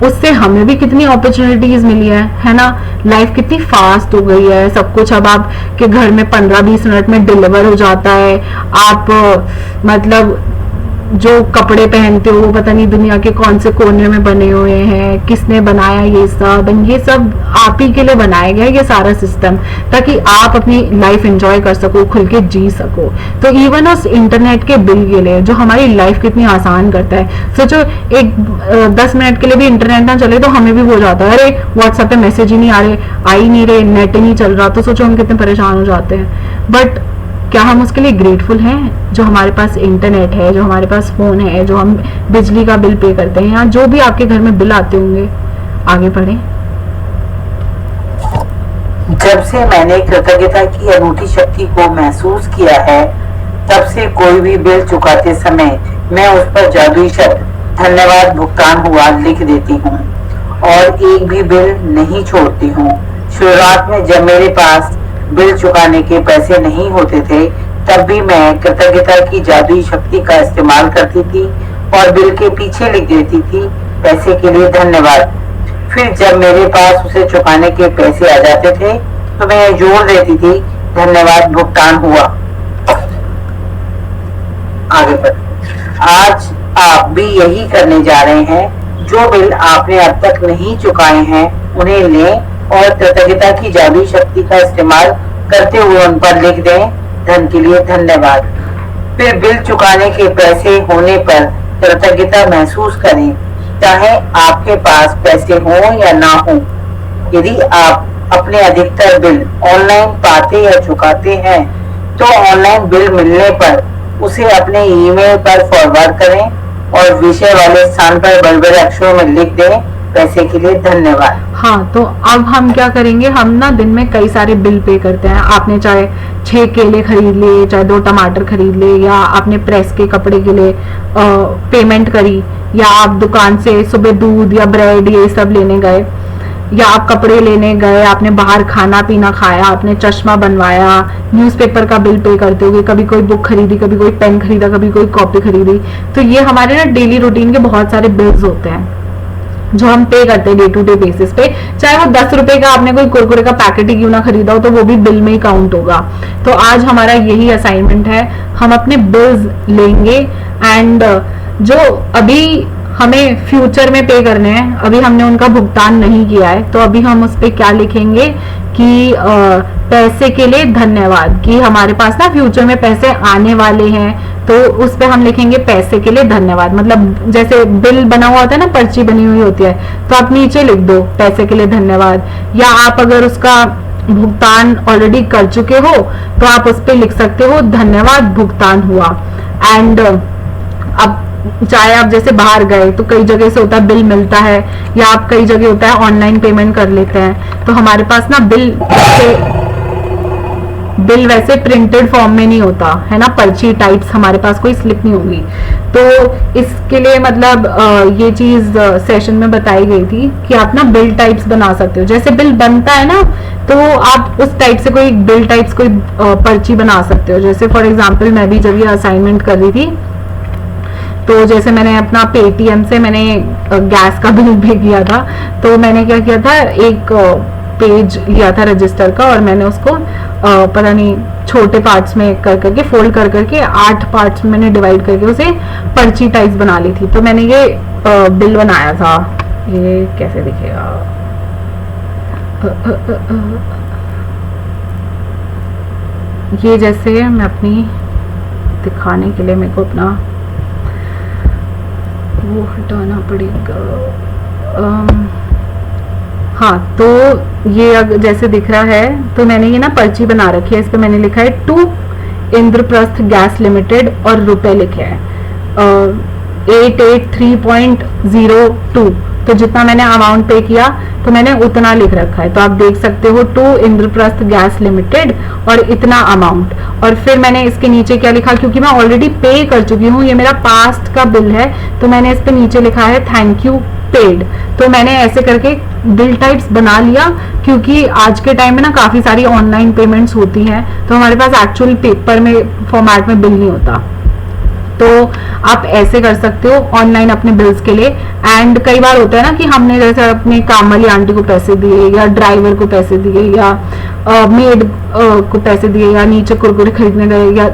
उससे हमें भी कितनी अपॉर्चुनिटीज मिली है ना। लाइफ कितनी फास्ट हो गई है, सब कुछ अब आपके घर में 15-20 मिनट में डिलीवर हो जाता है। आप मतलब जो कपड़े पहनते हो पता नहीं दुनिया के कौन से कोने में बने हुए हैं, किसने बनाया ये सब आप ही के लिए बनाया गया है ये सारा सिस्टम, ताकि आप अपनी लाइफ एंजॉय कर सको, खुल के जी सको। तो इवन उस इंटरनेट के बिल के लिए जो हमारी लाइफ कितनी आसान करता है। सोचो 10 मिनट के लिए भी इंटरनेट ना चले तो हमें भी हो जाता है, अरे व्हाट्सएप पे मैसेज ही नहीं आ रहे, आ ही नहीं रहे, नेट ही नहीं चल रहा। तो सोचो हम कितने परेशान हो जाते हैं। बट क्या हम उसके लिए ग्रेटफुल हैं जो हमारे पास इंटरनेट है, जो हमारे पास फोन है, जो हम बिजली का बिल पे करते हैं, या जो भी आपके घर में बिल आते होंगे। आगे बढ़े। जब से मैंने कृतज्ञता की अनूठी शक्ति को महसूस किया है, तब से कोई भी बिल चुकाते समय मैं उस पर जादुई शब्द धन्यवाद भुगतान हुआ लिख देती हूँ और एक भी बिल नहीं छोड़ती हूँ। शुरुआत में जब मेरे पास बिल चुकाने के पैसे नहीं होते थे, तब भी मैं कृतज्ञता की जादुई शक्ति का इस्तेमाल करती थी और बिल के पीछे लिख देती थी पैसे के लिए धन्यवाद। फिर जब मेरे पास उसे चुकाने के पैसे आ जाते थे तो मैं जोड़ देती थी धन्यवाद भुगतान हुआ। आगे बढ़। आज आप भी यही करने जा रहे हैं। जो बिल आपने अब तक नहीं चुकाए हैं उन्हें लें और कृतज्ञता की जादुई शक्ति का इस्तेमाल करते हुए उन पर लिख दें धन के लिए धन्यवाद। फिर बिल चुकाने के पैसे होने पर कृतज्ञता महसूस करें, चाहे आपके पास पैसे हो या ना हो। यदि आप अपने अधिकतर बिल ऑनलाइन पाते या चुकाते हैं तो ऑनलाइन बिल मिलने पर उसे अपने ईमेल पर फॉरवर्ड करें और विषय वाले स्थान पर बड़े-बड़े अक्षरों में लिख दें पैसे के लिए धन्यवाद। हाँ, तो अब हम क्या करेंगे, हम ना दिन में कई सारे बिल पे करते हैं। आपने चाहे 6 केले खरीद लिए, चाहे 2 टमाटर खरीद लिए, या आपने प्रेस के कपड़े के लिए पेमेंट करी, या आप दुकान से सुबह दूध या ब्रेड ये सब लेने गए, या आप कपड़े लेने गए, आपने बाहर खाना पीना खाया, आपने चश्मा बनवाया, न्यूज़पेपर का बिल पे करते होगे, कभी कोई बुक खरीदी, कभी कोई पेन खरीदा, कभी कोई कॉपी खरीदी। तो ये हमारे ना डेली रूटीन के बहुत सारे बिल्स होते हैं जो हम पे करते हैं डे टू डे बेसिस पे। चाहे वो 10 रुपए का आपने कोई कुरकुरे का पैकेट ही क्यों ना खरीदा हो तो वो भी बिल में ही काउंट होगा। तो आज हमारा यही असाइनमेंट है, हम अपने बिल्स लेंगे एंड जो अभी हमें फ्यूचर में पे करने हैं, अभी हमने उनका भुगतान नहीं किया है, तो अभी हम उस पे क्या लिखेंगे कि पैसे के लिए धन्यवाद, कि हमारे पास ना फ्यूचर में पैसे आने वाले हैं, तो उस पे हम लिखेंगे पैसे के लिए धन्यवाद। मतलब जैसे बिल बना हुआ होता है ना, पर्ची बनी हुई होती है, तो आप नीचे लिख दो पैसे के लिए धन्यवाद। या आप अगर उसका भुगतान ऑलरेडी कर चुके हो तो आप उस पे लिख सकते हो धन्यवाद भुगतान हुआ। एंड अब चाहे आप जैसे बाहर गए तो कई जगह से होता है बिल मिलता है, या आप कई जगह होता है ऑनलाइन पेमेंट कर लेते हैं, तो हमारे पास ना बिल वैसे प्रिंटेड फॉर्म में नहीं होता है ना, पर्ची टाइप्स, हमारे पास कोई स्लिप नहीं होगी। तो इसके लिए मतलब ये चीज सेशन में बताई गई थी कि आप ना बिल टाइप्स बना सकते हो। जैसे बिल बनता है ना, तो आप उस टाइप से कोई बिल टाइप्स कोई पर्ची बना सकते हो। जैसे फॉर एग्जाम्पल मैं भी जब ये असाइनमेंट कर रही थी, तो जैसे मैंने अपना पेटीएम से मैंने गैस का बिल पे किया था, तो मैंने क्या किया था, एक पेज लिया था रजिस्टर का और मैंने उसको पता नहीं छोटे पार्ट्स में कर करके फोल्ड कर करके 8 पार्ट्स में मैंने डिवाइड करके उसे पर्ची टाइप्स बना ली थी। तो मैंने ये बिल बनाया था। ये कैसे दिखेगा, ये जैसे मैं अपनी दिखाने के लिए मेरे को अपना वो हटाना पड़ेगा। हाँ, तो ये जैसे दिख रहा है, तो मैंने ये ना पर्ची बना रखी है, इस पे मैंने लिखा है टू इंद्रप्रस्थ गैस लिमिटेड और रुपए लिखे हैं 883.02। तो जितना मैंने अमाउंट पे किया तो मैंने उतना लिख रखा है। तो आप देख सकते हो टू इंद्रप्रस्थ गैस लिमिटेड और इतना अमाउंट। और फिर मैंने इसके नीचे क्या लिखा, क्योंकि मैं ऑलरेडी पे कर चुकी हूँ, ये मेरा पास्ट का बिल है, तो मैंने इस पे नीचे लिखा है थैंक यू पेड। तो मैंने ऐसे करके बिल टाइप्स बना लिया, क्योंकि आज के टाइम में ना काफी सारी ऑनलाइन पेमेंट्स होती हैं, तो हमारे पास एक्चुअल पेपर में फॉर्मेट में बिल नहीं होता। तो आप ऐसे कर सकते हो ऑनलाइन अपने बिल्स के लिए। एंड कई बार होता है ना कि हमने जैसे अपने काम वाली आंटी को पैसे दिए, या ड्राइवर को पैसे दिए, या मेड को पैसे दिए, या नीचे कुरकुरे खरीदने गए, या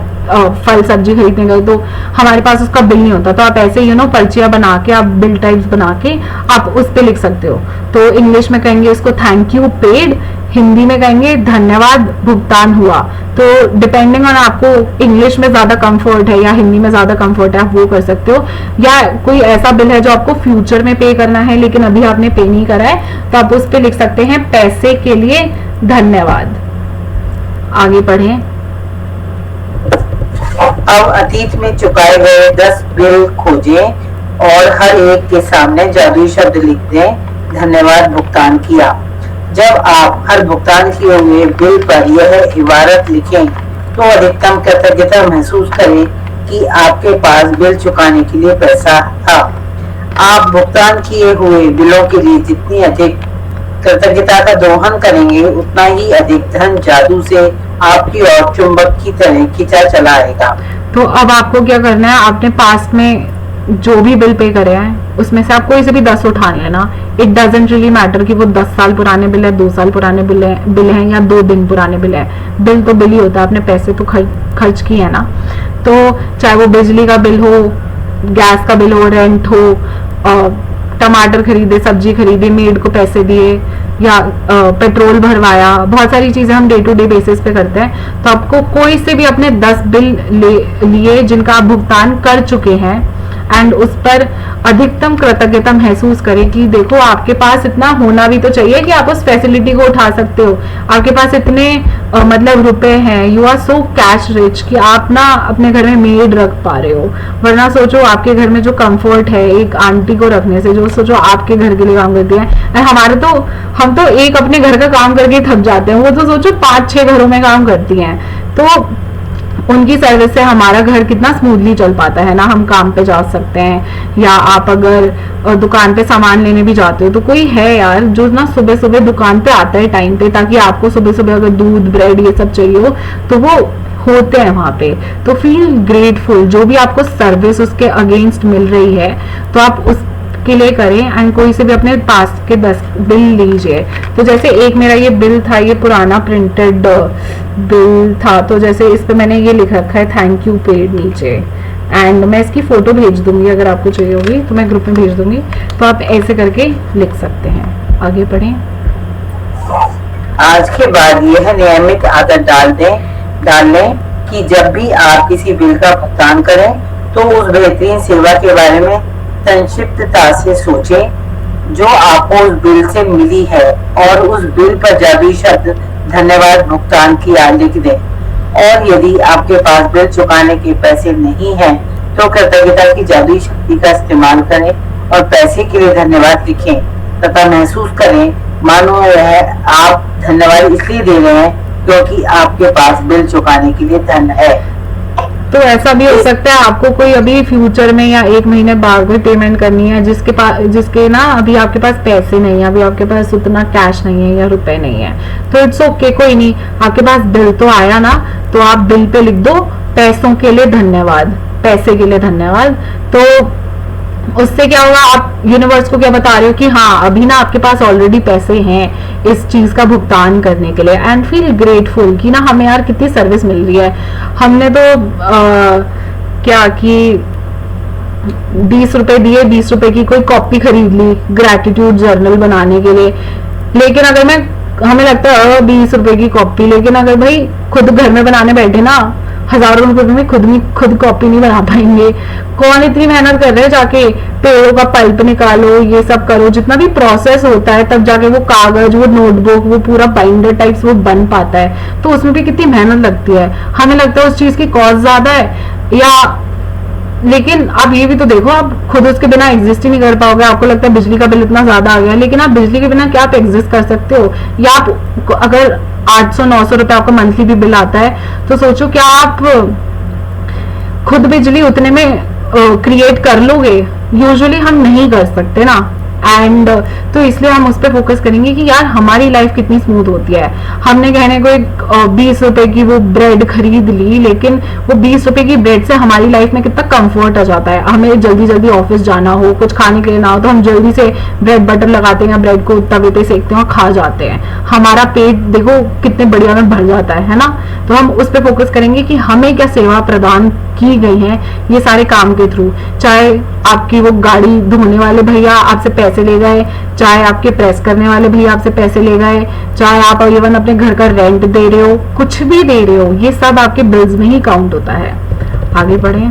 फल सब्जी खरीदने गए, तो हमारे पास उसका बिल नहीं होता। तो आप ऐसे पर्चियां बना के, आप बिल टाइप्स बना के आप उस पे लिख सकते हो। तो इंग्लिश में कहेंगे इसको थैंक यू पेड, हिंदी में कहेंगे धन्यवाद भुगतान हुआ। तो डिपेंडिंग ऑन आपको इंग्लिश में ज्यादा कंफर्ट है या हिंदी में ज्यादा कंफर्ट है, आप वो कर सकते हो। या कोई ऐसा बिल है जो आपको फ्यूचर में पे करना है लेकिन अभी आपने पे नहीं करा है, तो आप उस पे लिख सकते हैं पैसे के लिए धन्यवाद। आगे पढ़ें। अब अतीत में चुकाए गए 10 बिल खोजें और हर एक के सामने जादुई शब्द लिख दें, धन्यवाद भुगतान किया। जब आप हर भुगतान किए हुए बिल पर यह इबारत लिखें तो अधिकतम कृतज्ञता महसूस करें कि आपके पास बिल चुकाने के लिए पैसा था। आप भुगतान किए हुए बिलों के लिए जितनी अधिक कृतज्ञता का दोहन करेंगे, उतना ही अधिक धन जादू से आपकी ओर चुंबक की तरह खींचा चला आएगा। तो अब आपको क्या करना है, आपने पास्ट में जो भी बिल पे करे हैं उसमें से आप कोई से भी 10 उठा लेना। इट डजेंट रियली मैटर कि वो 10 साल पुराने बिल है, 2 साल पुराने बिल है या 2 दिन पुराने बिल है। बिल तो बिल ही होता है, आपने पैसे तो खर्च किए है ना। तो चाहे वो बिजली का बिल हो, गैस का बिल हो, रेंट हो, टमाटर खरीदे, सब्जी खरीदी, मेड को पैसे दिए, या पेट्रोल भरवाया, बहुत सारी चीजें हम डे टू डे बेसिस पे करते हैं। तो आपको कोई से भी अपने 10 बिल लिए जिनका आप भुगतान कर चुके हैं एंड उस पर अधिकतम कृतज्ञता महसूस करें कि देखो आपके पास इतना होना भी तो चाहिए कि आप उस फैसिलिटी को उठा सकते हो। आपके पास इतने मतलब रुपए हैं, you are so cash rich कि आप ना अपने घर में मेड रख पा रहे हो। वरना सोचो आपके घर में जो कंफर्ट है एक आंटी को रखने से, जो सोचो आपके घर के लिए काम करती है। हम तो एक अपने घर का काम करके थक जाते हैं, वो तो सोचो 5-6 घरों में काम करती हैं। तो उनकी सर्विस से हमारा घर कितना स्मूथली चल पाता है ना। हम काम पे जा सकते हैं, या आप अगर दुकान पे सामान लेने भी जाते हो तो कोई है यार जो ना सुबह सुबह दुकान पे आता है टाइम पे, ताकि आपको सुबह सुबह अगर दूध ब्रेड ये सब चाहिए हो तो वो होते हैं वहां पे। तो फील ग्रेटफुल, जो भी आपको सर्विस उसके अगेंस्ट मिल रही है तो आप उस के लिए करें। एंड कोई से भी अपने पास के 10 बिल लीजिए। तो जैसे एक मेरा ये बिल था, ये पुराना प्रिंटेड बिल था, तो जैसे इस पे मैंने ये लिख रखा है थैंक यू पेड नीचे। एंड मैं इसकी फोटो भेज दूंगी, अगर आपको चाहिए होगी तो मैं ग्रुप में भेज दूंगी। तो आप ऐसे करके लिख सकते हैं। आगे बढ़ें। आज के बाद यह नियमित आदत डाल लें कि जब भी आप किसी बिल का भुगतान करें तो उस बेहतरीन सेवा के बारे में संक्षिप्तता से सोचें जो आपको उस बिल से मिली है, और उस बिल पर जादुई शब्द धन्यवाद भुगतान किया लिख दें। और यदि आपके पास बिल चुकाने के पैसे नहीं हैं, तो कृतज्ञता की जादुई शक्ति का इस्तेमाल करें और पैसे के लिए धन्यवाद लिखें तथा महसूस करें मानो वह आप धन्यवाद इसलिए दे रहे हैं क्योंकि आपके पास बिल चुकाने के लिए धन है। तो ऐसा भी हो सकता है आपको कोई अभी फ्यूचर में या 1 महीने बाद कोई पेमेंट करनी है जिसके ना अभी आपके पास पैसे नहीं है, अभी आपके पास उतना कैश नहीं है या रुपए नहीं है, तो इट्स ओके, कोई नहीं। आपके पास बिल तो आया ना, तो आप बिल पे लिख दो पैसों के लिए धन्यवाद, पैसे के लिए धन्यवाद। तो उससे क्या होगा, आप यूनिवर्स को क्या बता रहे हो कि हाँ अभी ना आपके पास ऑलरेडी पैसे हैं इस चीज का भुगतान करने के लिए। एंड फील ग्रेटफुल कि ना हमें यार कितनी सर्विस मिल रही है। हमने तो क्या कि 20 रुपए दिए, 20 रुपए की कोई कॉपी खरीद ली ग्रैटिट्यूड जर्नल बनाने के लिए। लेकिन अगर मैं हमें लगता है 20 रुपए की कॉपी, लेकिन अगर भाई खुद घर में बनाने बैठे ना, हजारों रुपए में खुद कॉपी नहीं बना पाएंगे। कौन इतनी मेहनत कर रहे हैं, जाके पेड़ों का पल्प निकालो, ये सब करो, जितना भी प्रोसेस होता है तब जाके वो कागज, वो नोटबुक, वो पूरा बाइंडर टाइप्स वो बन पाता है। तो उसमें भी कितनी मेहनत लगती है। हमें लगता है उस चीज की कॉस्ट ज्यादा है, या लेकिन आप ये भी तो देखो, आप खुद उसके बिना एग्जिस्ट ही नहीं कर पाओगे। आपको लगता है बिजली का बिल इतना ज्यादा आ गया, लेकिन आप बिजली के बिना क्या आप एग्जिस्ट कर सकते हो? या आप अगर 800-900 रुपए आपका मंथली भी बिल आता है, तो सोचो क्या आप खुद बिजली उतने में क्रिएट कर लोगे? यूजुअली हम नहीं कर सकते ना। एंड तो इसलिए हम उस पर फोकस करेंगे कि यार हमारी लाइफ कितनी स्मूथ होती है। हमने कहने को एक 20 रुपए की वो ब्रेड खरीद ली, लेकिन वो 20 रुपए की ब्रेड से हमारी लाइफ में कितना कंफर्ट आ जाता है। हमें जल्दी जल्दी ऑफिस जाना हो, कुछ खाने के लिए ना हो, तो हम जल्दी से ब्रेड बटर लगाते हैं, ब्रेड को तवे पे सेकते हैं और खा जाते हैं। हमारा पेट देखो कितने बढ़िया में भर जाता है ना। तो हम उस पर फोकस करेंगे कि हमें क्या सेवा प्रदान की गई है ये सारे काम के थ्रू। चाहे आपकी वो गाड़ी धोने वाले भैया आपसे पैसे ले गए, चाहे आपके प्रेस करने वाले भैया आपसे पैसे ले गए, चाहे आप इवन अपने घर का रेंट दे रहे हो, कुछ भी दे रहे हो, ये सब आपके बिल्स में ही काउंट होता है। आगे बढ़े।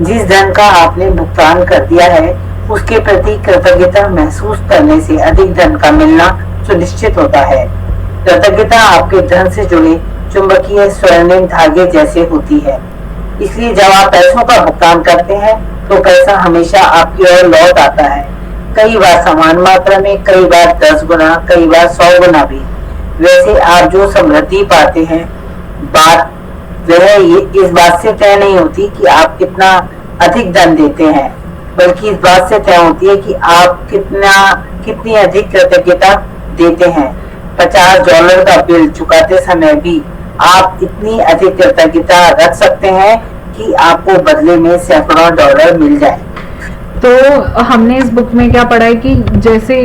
जिस धन का आपने भुगतान कर दिया है उसके प्रति कृतज्ञता महसूस करने से अधिक धन का मिलना सुनिश्चित होता है। कृतज्ञता आपके धन से जुड़े चुंबकीय स्वर्णिम धागे जैसे होती है। इसलिए जब आप पैसों का भुगतान करते हैं तो पैसा हमेशा आपकी ओर लौट आता है। कई बार समान मात्रा में, कई बार 10 गुना, कई बार 100 गुना भी। वैसे आप जो समृद्धि पाते हैं, बात वह ये इस बात से तय नहीं होती कि आप कितना अधिक धन देते हैं, बल्कि इस बात से तय होती है कि आप कितनी अधिक कृतज्ञता देते हैं। $50 का बिल चुकाते समय भी आप इतनी अधिक कृतज्ञता रख सकते हैं कि आपको बदले में सैकड़ों डॉलर मिल जाए। तो हमने इस बुक में क्या पढ़ा है कि जैसे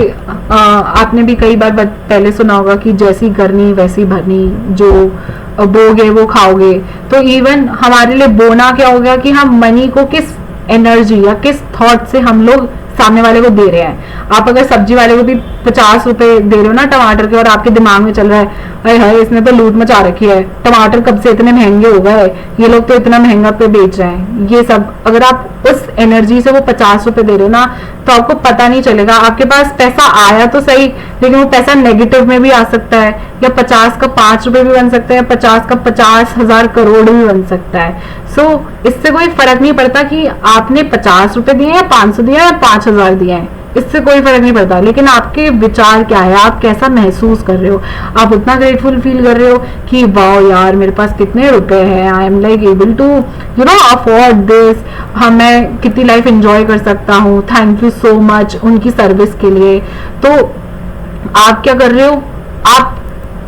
आपने भी कई बार पहले सुना होगा कि जैसी करनी वैसी भरनी, जो बोगे वो खाओगे। तो इवन हमारे लिए बोना क्या हो गया कि हम मनी को किस एनर्जी या किस थॉट से हम लोग सामने वाले को दे रहे हैं। आप अगर सब्जी वाले को भी 50 रुपए दे रहे हो ना टमाटर के, और आपके दिमाग में चल रहा है अरे हाय इसने तो लूट मचा रखी है, टमाटर कब से इतने महंगे हो गए, ये लोग तो इतना महंगा पे बेच रहे हैं, ये सब अगर आप उस एनर्जी से वो 50 रुपए दे रहे हो ना, तो आपको पता नहीं चलेगा। आपके पास पैसा आया तो सही, लेकिन वो पैसा नेगेटिव में भी आ सकता है, या 50 का 5 रुपए भी बन सकता है, 50 का 50,000 करोड़ भी बन सकता है। सो इससे कोई फर्क नहीं पड़ता कि आपने 50 रुपए दिए या 500 दिया या 5,000 दिए हैं, इससे कोई फर्क नहीं पड़ता। लेकिन आपके विचार क्या है, आप कैसा महसूस कर रहे हो। आप उतना ग्रेटफुल फील कर रहे हो कि वाओ यार मेरे पास कितने रुपए हैं, I am like able to afford this, मैं कितनी लाइफ एंजॉय कर सकता हूँ, थैंक यू सो मच उनकी सर्विस के लिए। तो आप क्या कर रहे हो, आप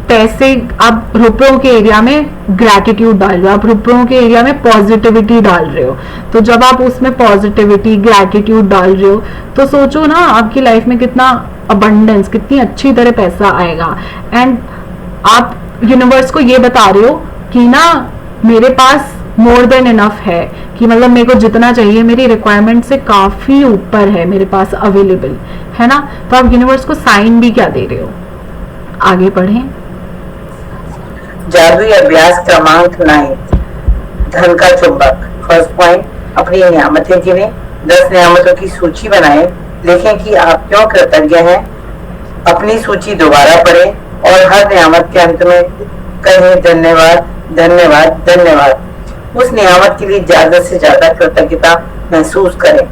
पैसे, आप रुपयों के एरिया में ग्रैटिट्यूड डाल रहे हो, आप रुपयों के एरिया में पॉजिटिविटी डाल रहे हो। तो जब आप उसमें पॉजिटिविटी ग्रैटिट्यूड डाल रहे हो, तो सोचो ना आपकी लाइफ में कितना अबंडेंस, कितनी अच्छी तरह पैसा आएगा। एंड आप यूनिवर्स को ये बता रहे हो कि ना मेरे पास मोर देन इनफ है, कि मतलब मेरे को जितना चाहिए मेरी रिक्वायरमेंट से काफी ऊपर है मेरे पास अवेलेबल है ना। तो आप यूनिवर्स को साइन भी क्या दे रहे हो। आगे बढ़ें। जादुई अभ्यास क्रमांक 9, धन का चुंबक। फर्स्ट पॉइंट, अपनी नियामतें गिने, 10 नियामतों की सूची बनाएं, लिखें कि आप क्यों कृतज्ञ हैं। अपनी सूची दोबारा पढ़ें और हर नियामत के अंत में कहें धन्यवाद धन्यवाद धन्यवाद। उस नियामत के लिए ज्यादा से ज्यादा कृतज्ञता महसूस करें।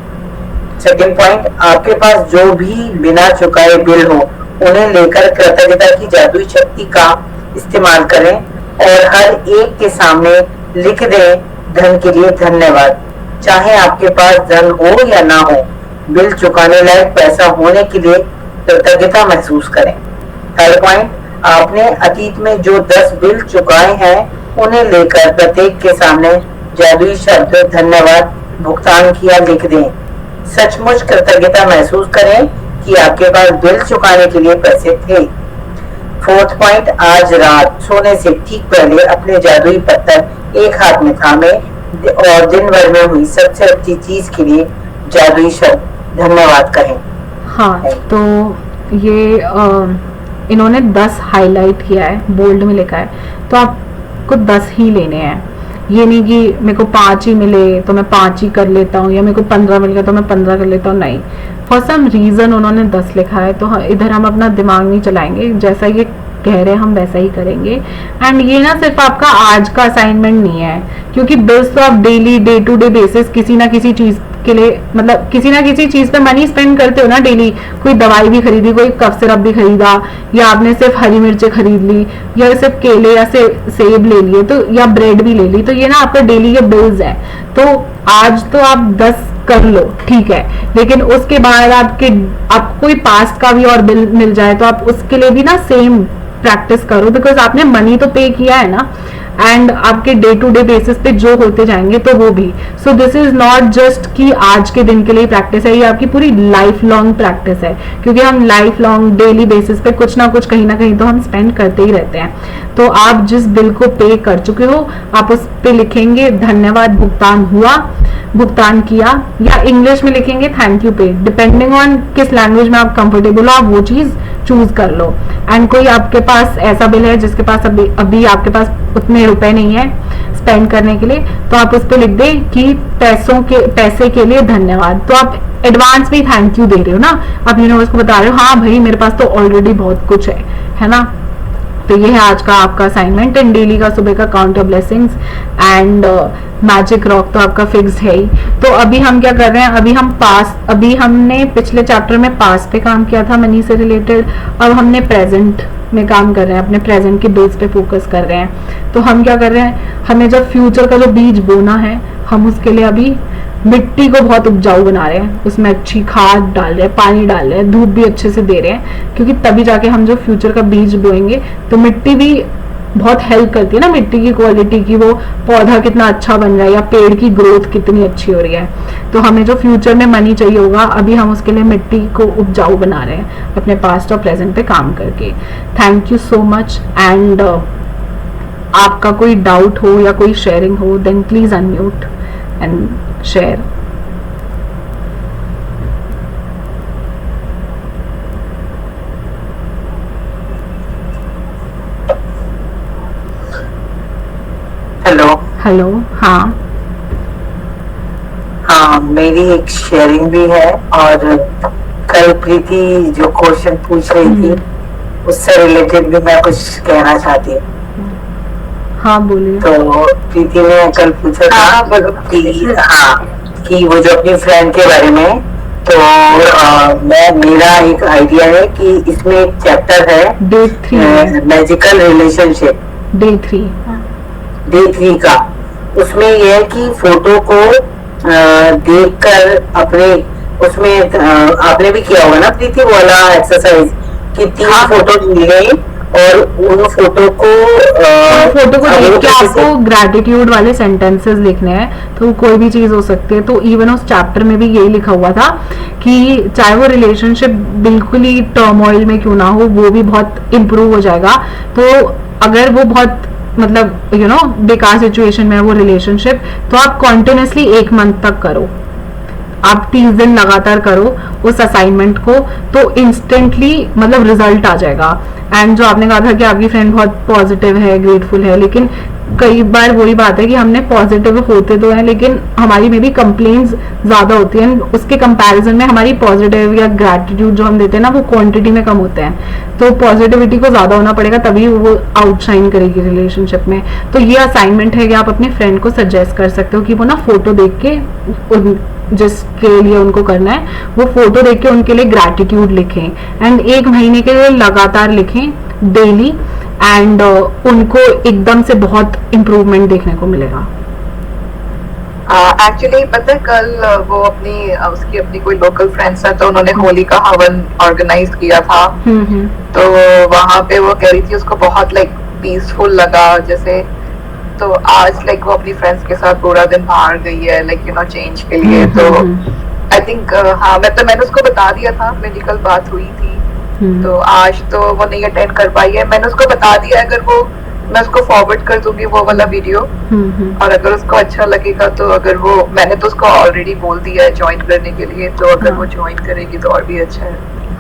सेकंड पॉइंट, आपके पास जो भी बिना चुकाए बिल हो उन्हें लेकर कृतज्ञता की जादुई शक्ति का इस्तेमाल करें और हर एक के सामने लिख दें धन के लिए धन्यवाद। चाहे आपके पास धन हो या ना हो, बिल चुकाने लायक पैसा होने के लिए कृतज्ञता महसूस करें। थर्ड पॉइंट, आपने अतीत में जो 10 बिल चुकाए हैं उन्हें लेकर प्रत्येक के सामने जादुई शब्द धन्यवाद भुगतान किया लिख दें। सचमुच कृतज्ञता महसूस करें कि आपके पास बिल चुकाने के लिए पैसे थे। फोर्थ पॉइंट, आज रात सोने से ठीक पहले अपने जादुई पत्थर एक हाथ में थामे और दिन भर में हुई सबसे अच्छी चीज के लिए जादुई शब्द धन्यवाद कहें। हाँ, तो ये इन्होंने 10 हाईलाइट किया है, बोल्ड में लिखा है, तो आपको 10 ही लेने हैं। ये नहीं कि मेरे को 5 ही मिले तो मैं 5 ही कर लेता हूँ, या मेरे को 15 मिल गया तो मैं 15 कर लेता हूँ, नहीं। फॉर सम रीज़न उन्होंने 10 लिखा है, तो इधर हम अपना दिमाग नहीं चलाएंगे, जैसा ये कह रहे हैं हम वैसा ही करेंगे। एंड ये ना सिर्फ आपका आज का असाइनमेंट नहीं है, क्योंकि बिल्स तो आप daily day to day basis किसी ना किसी चीज़ के लिए, मतलब किसी ना किसी चीज़ पे मनी स्पेंड करते हो ना डेली। कोई दवाई भी खरीदी, कोई कफ सिरप भी खरीदा, या आपने सिर्फ हरी मिर्चें खरीद ली, या सिर्फ केले या सेब ले लिए, तो या ब्रेड भी ले ली, तो ये ना आपका डेली के बिल्स है। तो आज तो आप 10 कर लो, ठीक है, लेकिन उसके बाद आपको कोई पास्ट का भी और बिल मिल जाए तो आप उसके लिए भी ना सेम प्रैक्टिस करो, बिकॉज आपने मनी तो पे किया है ना, एंड आपके डे टू डे बेसिस पे जो होते जाएंगे तो वो भी। So this is not just कि आज के दिन के लिए प्रैक्टिस है, ये आपकी पूरी लाइफ लॉन्ग प्रैक्टिस है, क्योंकि हम लाइफ लॉन्ग डेली बेसिस पे कुछ ना कहीं तो हम स्पेंड करते ही रहते हैं। तो आप जिस बिल को पे कर चुके हो, आप उस पे लिखेंगे धन्यवाद भुगतान हुआ, भुगतान किया, या इंग्लिश में लिखेंगे थैंक यू पे, डिपेंडिंग ऑन किस लैंग्वेज में आप कंफर्टेबल हो, आप वो चीज चूज कर लो। एंड कोई आपके पास ऐसा बिल है जिसके पास अभी आपके पास उतने रुपए नहीं है स्पेंड करने के लिए, तो आप उस पर लिख दे कि पैसे के लिए धन्यवाद। तो आप एडवांस में थैंक यू दे रहे हो ना, आप यूनिवर्स को बता रहे हो हाँ भाई मेरे पास तो ऑलरेडी बहुत कुछ है ना। तो ये है आज का आपका असाइनमेंट। एंड डेली का सुबह का count your blessings, and magic rock तो आपका फिक्स है ही। तो अभी हम क्या कर रहे हैं, अभी हमने पिछले चैप्टर में पास्ट पे काम किया था मनी से रिलेटेड, अब हमने प्रेजेंट में काम कर रहे हैं, अपने प्रेजेंट के बेस पे फोकस कर रहे हैं। तो हम क्या कर रहे हैं, हमें जब फ्यूचर का जो बीज बोना है, हम उसके लिए अभी मिट्टी को बहुत उपजाऊ बना रहे हैं, उसमें अच्छी खाद डाल रहे हैं, पानी डाल रहे हैं, धूप भी अच्छे से दे रहे हैं, क्योंकि तभी जाके हम जो फ्यूचर का बीज बोएंगे तो मिट्टी भी बहुत हेल्प करती है ना, मिट्टी की क्वालिटी की, वो पौधा कितना अच्छा बन रहा है या पेड़ की ग्रोथ कितनी अच्छी हो रही है। तो हमें जो फ्यूचर में मनी चाहिए होगा, अभी हम उसके लिए मिट्टी को उपजाऊ बना रहे हैं अपने पास्ट और प्रेजेंट पे काम करके। Thank you so much. And आपका कोई डाउट हो या कोई शेयरिंग हो, then please unmute and share. Hello. Hello. हाँ हाँ, मेरी एक शेयरिंग भी है, और कल प्रीति जो क्वेश्चन पूछ रही थी उससे रिलेटेड भी मैं कुछ कहना चाहती हूँ। हाँ बोलिए। तो प्रीति ने कल पूछा था कि वो जो अपनी फ्रेंड के बारे में, तो मेरा एक आइडिया है कि इसमें एक चैप्टर है डे 3 मैजिकल रिलेशनशिप, डे 3 का। उसमें यह है कि फोटो को देखकर अपने उसमें आपने भी किया होगा ना प्रीति वाला एक्सरसाइज, कि 3 फोटो मिल गई और उन फोटो को देख के आपको ग्रैटिट्यूड वाले सेंटेंसेस लिखने हैं। तो कोई भी चीज हो सकती है। तो इवन उस चैप्टर में भी यही लिखा हुआ था कि चाहे वो रिलेशनशिप बिल्कुल ही टर्मोइल में क्यों ना हो, वो भी बहुत इम्प्रूव हो जाएगा। तो अगर वो बहुत मतलब बेकार सिचुएशन में है वो रिलेशनशिप, तो आप कॉन्टिन्यूसली 1 मंथ तक करो, आप 30 दिन लगातार करो उस असाइनमेंट को, तो इंस्टेंटली मतलब रिजल्ट आ जाएगा। एंड जो आपने कहा था कि आपकी फ्रेंड बहुत पॉजिटिव है, ग्रेटफुल है, लेकिन कई बार वही बात है कि हमने पॉजिटिव होते तो हैं, लेकिन हमारी में भी कंप्लेंट्स ज्यादा होती हैं, उसके कंपैरिजन में हमारी पॉजिटिव या ग्रैटिट्यूड जो हम देते हैं ना, वो क्वांटिटी में कम होते हैं। तो पॉजिटिविटी को ज्यादा होना पड़ेगा, तभी वो आउटशाइन करेगी रिलेशनशिप में। तो ये असाइनमेंट है कि आप अपने फ्रेंड को सजेस्ट कर सकते हो कि वो ना फोटो देख के, जिसके लिए उनको करना है वो फोटो देख के उनके लिए ग्रैटिट्यूड लिखें, एंड 1 महीने के लिए लगातार लिखें डेली, एंड उनको एकदम से बहुत इम्प्रूवमेंट देखने को मिलेगा। एक्चुअली पता है, कल वो उसकी अपनी कोई लोकल फ्रेंड्स है, तो उन्होंने होली का हवन ऑर्गेनाइज किया था। तो वहां पे वो कह रही थी उसको बहुत पीसफुल लगा जैसे। तो आज वो अपनी फ्रेंड्स के साथ पूरा दिन बाहर गई है चेंज के लिए। तो आई थिंक हाँ, मैंने उसको बता दिया था, मेरी कल बात हुई थी, तो आज तो वो नहीं अटेंड कर पाई है। मैंने उसको बता दिया, अगर वो मैं उसको फॉरवर्ड कर दूंगी वो वाला वीडियो, और अगर उसको अच्छा लगेगा तो अगर वो, मैंने तो उसको ऑलरेडी बोल दिया है ज्वाइन करने के लिए, तो अगर वो ज्वाइन करेगी तो और भी अच्छा है।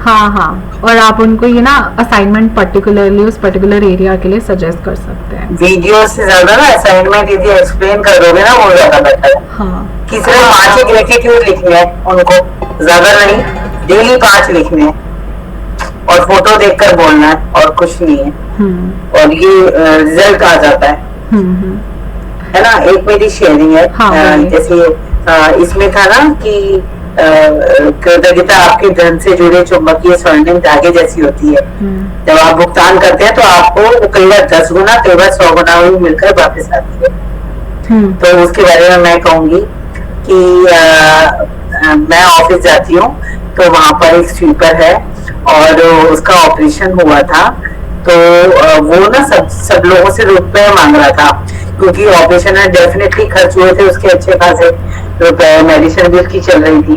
हाँ हाँ, और आप उनको ये ना असाइनमेंट पर्टिकुलरली उस पर्टिकुलर एरिया के लिए सजेस्ट कर सकते हैं। वीडियो से ज्यादा ना असाइनमेंट यदि एक्सप्लेन कर दोगे ना वो ज्यादा बेटर है। हाँ किसी ने 5 ग्रेटिट्यूड लिखने हैं उनको, ज्यादा नहीं, डेली 5 लिखने हैं और फोटो देखकर बोलना है और कुछ नहीं है। और ये रिजल्ट आ जाता है। है ना। एक मेरी शेयरिंग है। हाँ, जैसे इसमें था ना कि कृतज्ञता आपके धन से जुड़े चुंबकीय स्वर्णिम धागे जैसी होती है। जब आप भुगतान करते हैं तो आपको कई बार 10 गुना, कई बार 100 गुना भी मिलकर वापस आती है। तो उसके बारे में मैं कहूंगी कि मैं ऑफिस जाती हूँ तो वहां पर एक स्वीपर है और उसका ऑपरेशन हुआ था। तो वो ना सब लोगों से रुपए मांग रहा था क्योंकि ऑपरेशन में डेफिनेटली खर्च हुए थे उसके अच्छे खासे रुपए, मेडिसिन भी उसकी चल रही थी।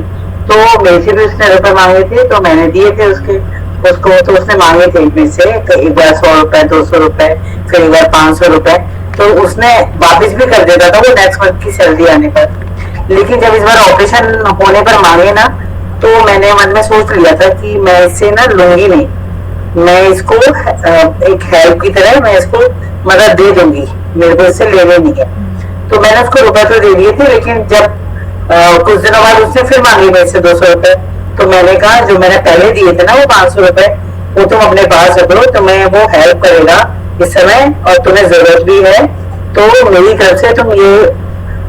तो मेरे से भी उसने रुपए मांगे थे तो मैंने दिए थे उसको। तो उसने मांगे थे मेरे से एक बार 100 रुपए, 200 रुपए, फिर एक बार 500 रुपए। तो उसने वापस भी कर देता था वो नेक्स्ट मंथ की सैलरी आने पर। लेकिन जब इस बार ऑपरेशन होने पर मांगे ना तो मैंने मन में सोच लिया था कि मैं इससे ना लूंगी नहीं, मैं इसको एक हेल्प की तरह मैं इसको मदद दे दूंगी, मेरे को इससे लेने नहीं है। तो मैंने उसको रुपए तो दे दिए थे। लेकिन जब कुछ दिनों बाद उसने फिर मांगे मेरे से 200 रुपए, तो मैंने कहा जो मैंने पहले दिए थे ना वो 500 रुपए वो तुम अपने पास रख लो, तुम्हें वो हेल्प करेगा इस समय और तुम्हें जरूरत भी है। तो मेरी तरफ से तुम ये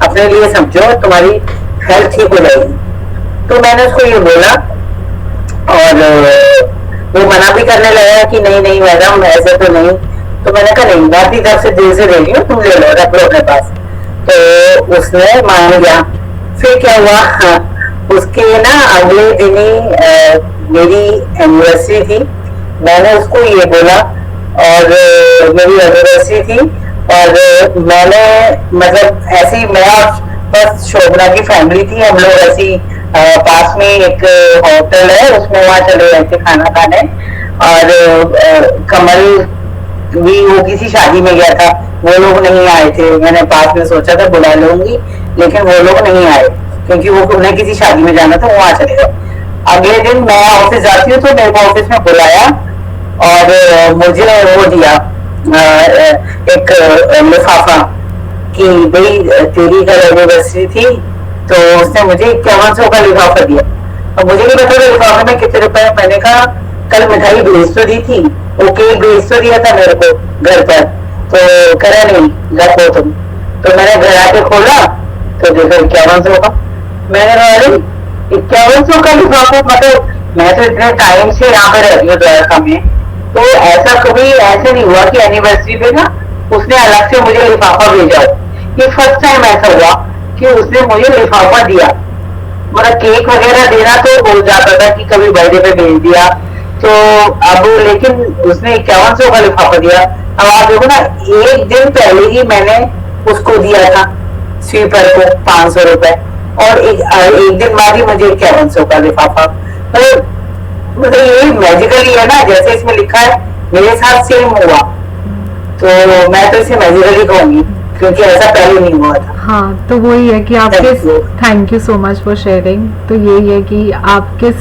अपने लिए समझो, तुम्हारी हेल्थ ठीक हो जाएगी। तो मैंने उसको ये बोला और वो मना भी करने लगा कि नहीं नहीं मैडम ऐसे तो नहीं। तो मैंने कहा नहीं, मैं अपनी तरफ से दिल से दे रही हूँ, तुम ले लो, रख लो अपने पास। तो उसने मान लिया। फिर क्या हुआ, उसके ना अगले दिन ही मेरी एनिवर्सरी थी। मैंने उसको ये बोला और मेरी एनिवर्सरी थी और मैंने मतलब ऐसी मैं बस शोभना की फैमिली थी, हम लोग ऐसी पास में एक होटल है उसमें वहां चले गए थे खाना खाने। और कमल भी वो किसी शादी में गया था, वो लोग नहीं आए थे। मैंने पास में सोचा था बुला लूंगी लेकिन वो लोग नहीं आए क्योंकि वो उन्हें किसी शादी में जाना था, वो वहां चले गए। अगले दिन मैं ऑफिस जाती हूँ तो मेरे को ऑफिस में बुलाया और मुझे वो दिया एक लिफाफा कि भाई तेरी कल एनिवर्सरी थी। तो उसने मुझे 5100 का लिफाफा दिया। और मुझे नहीं पता था लिफाफे में कितने रुपए। मैंने कहा कल मिठाई भेज तो दी थी, वो केक भेज तो दिया था मेरे को घर पर, तो करा नहीं, रखो तुम। तो मैंने घर आके खोला तो देखो 5100 का। मैंने कहा अरे 5100 का लिफाफा, मतलब मैं तो इतने टाइम से यहाँ पे रहती हूँ द्वारका में, तो ऐसा कभी ऐसे नहीं हुआ कि एनिवर्सरी पे ना उसने अलग से मुझे लिफाफा भेजा। ये फर्स्ट टाइम ऐसा हुआ कि उसने मुझे लिफाफा दिया। मतलब केक वगैरह देना तो हो जाता था कि कभी बर्थडे पे भेज दिया, तो अब लेकिन उसने 5100 का लिफाफा दिया। अब आप देखो ना, एक दिन पहले ही मैंने उसको दिया था स्वीपर को 500 रुपए और एक दिन बाद ही मुझे 5100 का लिफाफा। मतलब ये मैजिकली है ना, जैसे इसमें लिखा है मेरे साथ सेम हुआ। तो मैं तो इसे मैजिकली कहूंगी क्योंकि ऐसा पहले नहीं हुआ था। हाँ, तो वही है कि आप किस, thank you so much for sharing. तो यही है कि आप किस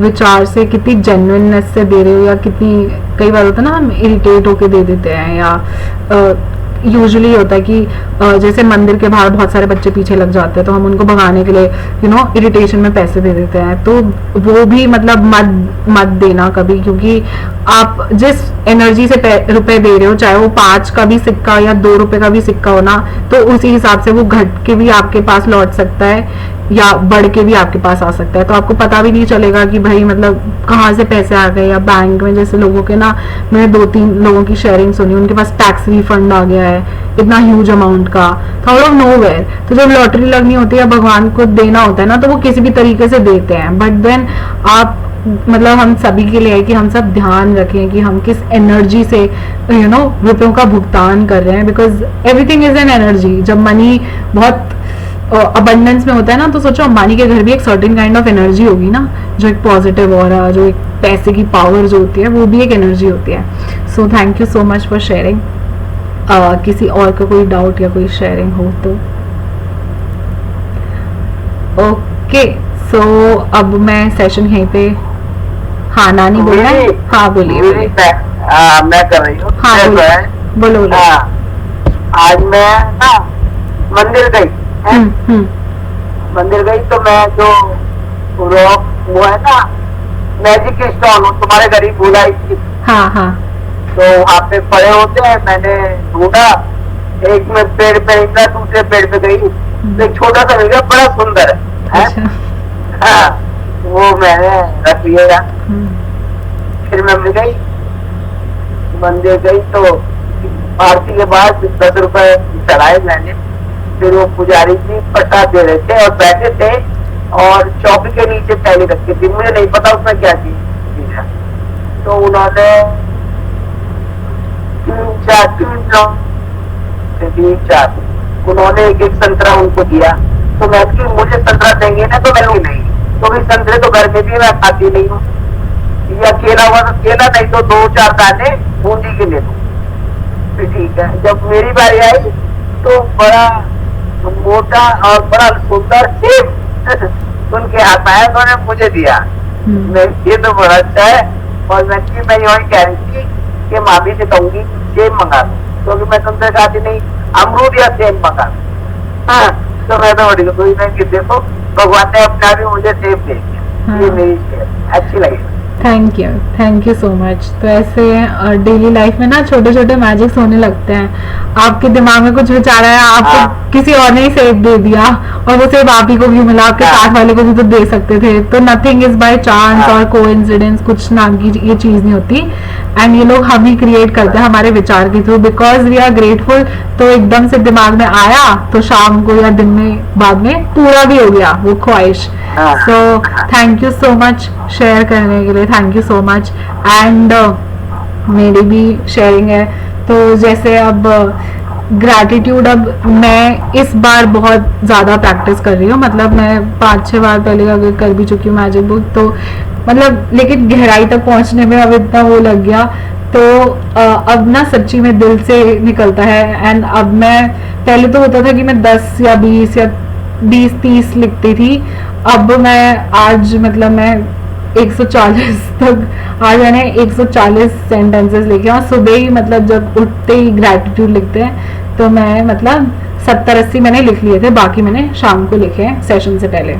विचार से, कितनी जेन्युइननेस से दे रहे हो, या कितनी, कई बार होता है ना हम इरिटेट होके दे देते हैं, या यूजुअली होता है कि जैसे मंदिर के बाहर बहुत सारे बच्चे पीछे लग जाते हैं तो हम उनको भगाने के लिए इरिटेशन में पैसे दे देते हैं। तो वो भी मतलब मत देना कभी, क्योंकि आप जिस एनर्जी से रुपए दे रहे हो, चाहे वो 5 का भी सिक्का या 2 रुपए का भी सिक्का हो ना, तो उसी हिसाब से वो घट के भी आपके पास लौट सकता है या बढ़ के भी आपके पास आ सकता है। तो आपको पता भी नहीं चलेगा कि भाई मतलब कहाँ से पैसे आ गए। या बैंक में जैसे लोगों के ना, मैंने 2-3 लोगों की शेयरिंग सुनी, उनके पास टैक्स रिफंड आ गया है इतना ह्यूज अमाउंट का, आउट ऑफ नोवेयर। तो जब लॉटरी लगनी होती है, भगवान को देना होता है ना, तो वो किसी भी तरीके से देते हैं। बट देन आप मतलब हम सभी के लिए है कि हम सब ध्यान रखें कि हम किस एनर्जी से रुपयों का भुगतान कर रहे हैं, because everything is an energy. जब मनी बहुत अबंडेंस में होता है ना, तो सोचो अंबानी के घर भी एक सर्टेन काइंड ऑफ एनर्जी होगी ना, जो एक पॉजिटिव ऑरा, जो एक पैसे की पावर जो होती है, वो भी एक एनर्जी होती है। So thank you so much for sharing. किसी और का कोई डाउट या कोई शेयरिंग हो तो ओके। सो अब मैं सेशन यहीं पे हाँ नानी बोल रहे हैं, हाँ बोलिए बोलिए। मैं कर रही हूँ। हाँ बोलो बोलो। आज मैं ना मंदिर गई है, मंदिर गई तो मैं जो वो है ना मैजिक स्टोन, तुम्हारे घर ही भूला इसकी, हाँ हाँ तो वहाँ पे पड़े होते हैं, मैंने ढूंढा, एक में पेड़ पे निकला, दूसरे पेड़ पे गई, तो एक छोटा सा मिल गया, बड़ा सुंदर है। अच्छा। हाँ, वो मैंने रख लिया। फिर मैं गई मंदिर गई तो आरती के बाद 10 रुपए चढ़ाए मैंने। फिर वो पुजारी जी प्रसाद दे रहे थे और बैठे थे और चौकी के नीचे पहले रखे थे, मुझे नहीं पता उसमें क्या चीज है। तो उन्होंने 3-4 उन्होंने एक संतरा उनको दिया। तो मैं कि मुझे संतरा देंगे ना तो मैं लूँ नहीं, क्योंकि संतरे तो घर में भी मैं खाती नहीं हूँ, या केला हुआ तो केला, नहीं तो 2-4 दाने बूंदी के ले लूँ। फिर ठीक है, जब मेरी बारी आई तो बड़ा मोटा और बड़ा सुंदर सेब उनके हाथ आया, उन्होंने मुझे दिया। मैं ये तो बड़ा अच्छा है। और मैं यही कह रही थी कि मामी से कहूंगी सेब मंगा दो, क्योंकि मैं तुमसे खाती नहीं, अमरूद या सेब मंगा दो। हाँ, तो मैं तो बड़ी खुश में कि देखो भगवान ने अपना भी मुझे सेब दे दिया। ये मेरी सेब अच्छी लगी। Thank you so much. तो ऐसे डेली लाइफ में ना छोटे छोटे मैजिक्स होने लगते हैं। आपके दिमाग में कुछ विचार आया, आपको किसी और ने ही सेब दे दिया और वो सेब आप ही को क्यों मिला, आपके साथ वाले को भी तो दे सकते थे। तो नथिंग इज बाय चांस और कोइंसिडेंस, कुछ नाम की ये चीज नहीं होती। एंड ये लोग हम ही क्रिएट करते हैं हमारे विचार के through, because we are grateful. तो एकदम से दिमाग में आया तो शाम को या दिन में बाद में पूरा भी हो गया वो ख्वाहिश। So thank you so much share करने के लिए, thank you so much. And मेरी भी शेयरिंग है। तो जैसे अब ग्रैटिट्यूड, अब मैं इस बार बहुत ज़्यादा प्रैक्टिस कर रही हूँ। मतलब मैं 5-6 बार पहले अगर कर भी चुकी हूँ मैजिक बुक, तो मतलब लेकिन गहराई तक पहुँचने में अब इतना वो लग गया। तो अब ना सच्ची में दिल से निकलता है। एंड अब मैं, पहले तो होता था कि मैं 10 या 20 या 20-30 लिखती थी। अब मैं आज मतलब मैं 140 तक, आज मैंने 140 सेंटेंसेस लिखे और सुबह ही मतलब जब उठते ही ग्रैटिट्यूड लिखते हैं तो मैं मतलब 70-80 मैंने लिख लिए थे, बाकी मैंने शाम को लिखे हैं सेशन से पहले।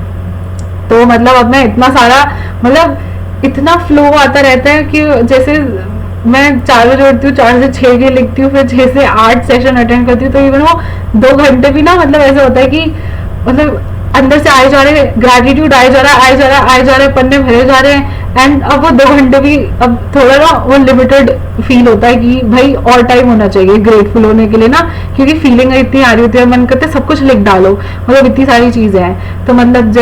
तो मतलब अब मैं इतना सारा, मतलब इतना फ्लो आता रहता है कि जैसे मैं 4 बजे उठती हूँ, 4 से 6 के लिखती हूँ, फिर 6 से 8 सेशन अटेंड करती हूँ। तो इवन वो 2 घंटे भी ना, मतलब ऐसा होता है कि मतलब अंदर से आए जा रहे, ग्रैटिट्यूड आए जा रहा है, पन्ने भरे जा रहे हैं। एंड अब वो 2 घंटे भी अब थोड़ा ना वो लिमिटेड फील होता है कि भाई और टाइम होना चाहिए ग्रेटफुल होने के लिए ना, क्योंकि फीलिंग इतनी आ रही होती है, मन करते सब कुछ लिख डालो, मतलब इतनी सारी चीजें हैं। तो मतलब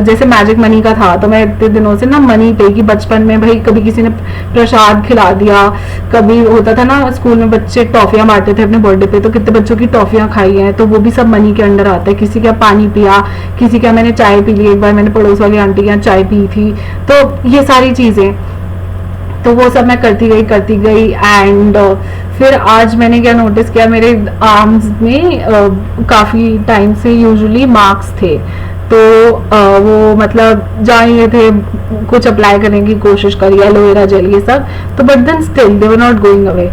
जैसे मैजिक मनी का था, तो मैं इतने दिनों से ना मनी पे, कि बचपन में भाई कभी किसी ने प्रसाद खिला दिया, कभी होता था ना स्कूल में बच्चे टॉफियां बांटते थे अपने बर्थडे पे, तो कितने बच्चों की टॉफियां खाई हैं, तो वो भी सब मनी के अंडर आता है। किसी का पानी पिया, किसी का मैंने चाय पी ली, एक बार मैंने पड़ोस वाली आंटी के यहाँ चाय पी थी। तो ये सारी चीजें, तो वो सब मैं करती गई। एंड फिर आज मैंने क्या नोटिस किया, मेरे आर्म्स में काफी टाइम से यूजुअली मार्क्स थे, तो वो मतलब जहाँ ये थे कुछ अप्लाई करने की कोशिश करी, एलोवेरा जेल ये सब, तो but then still they were not going away.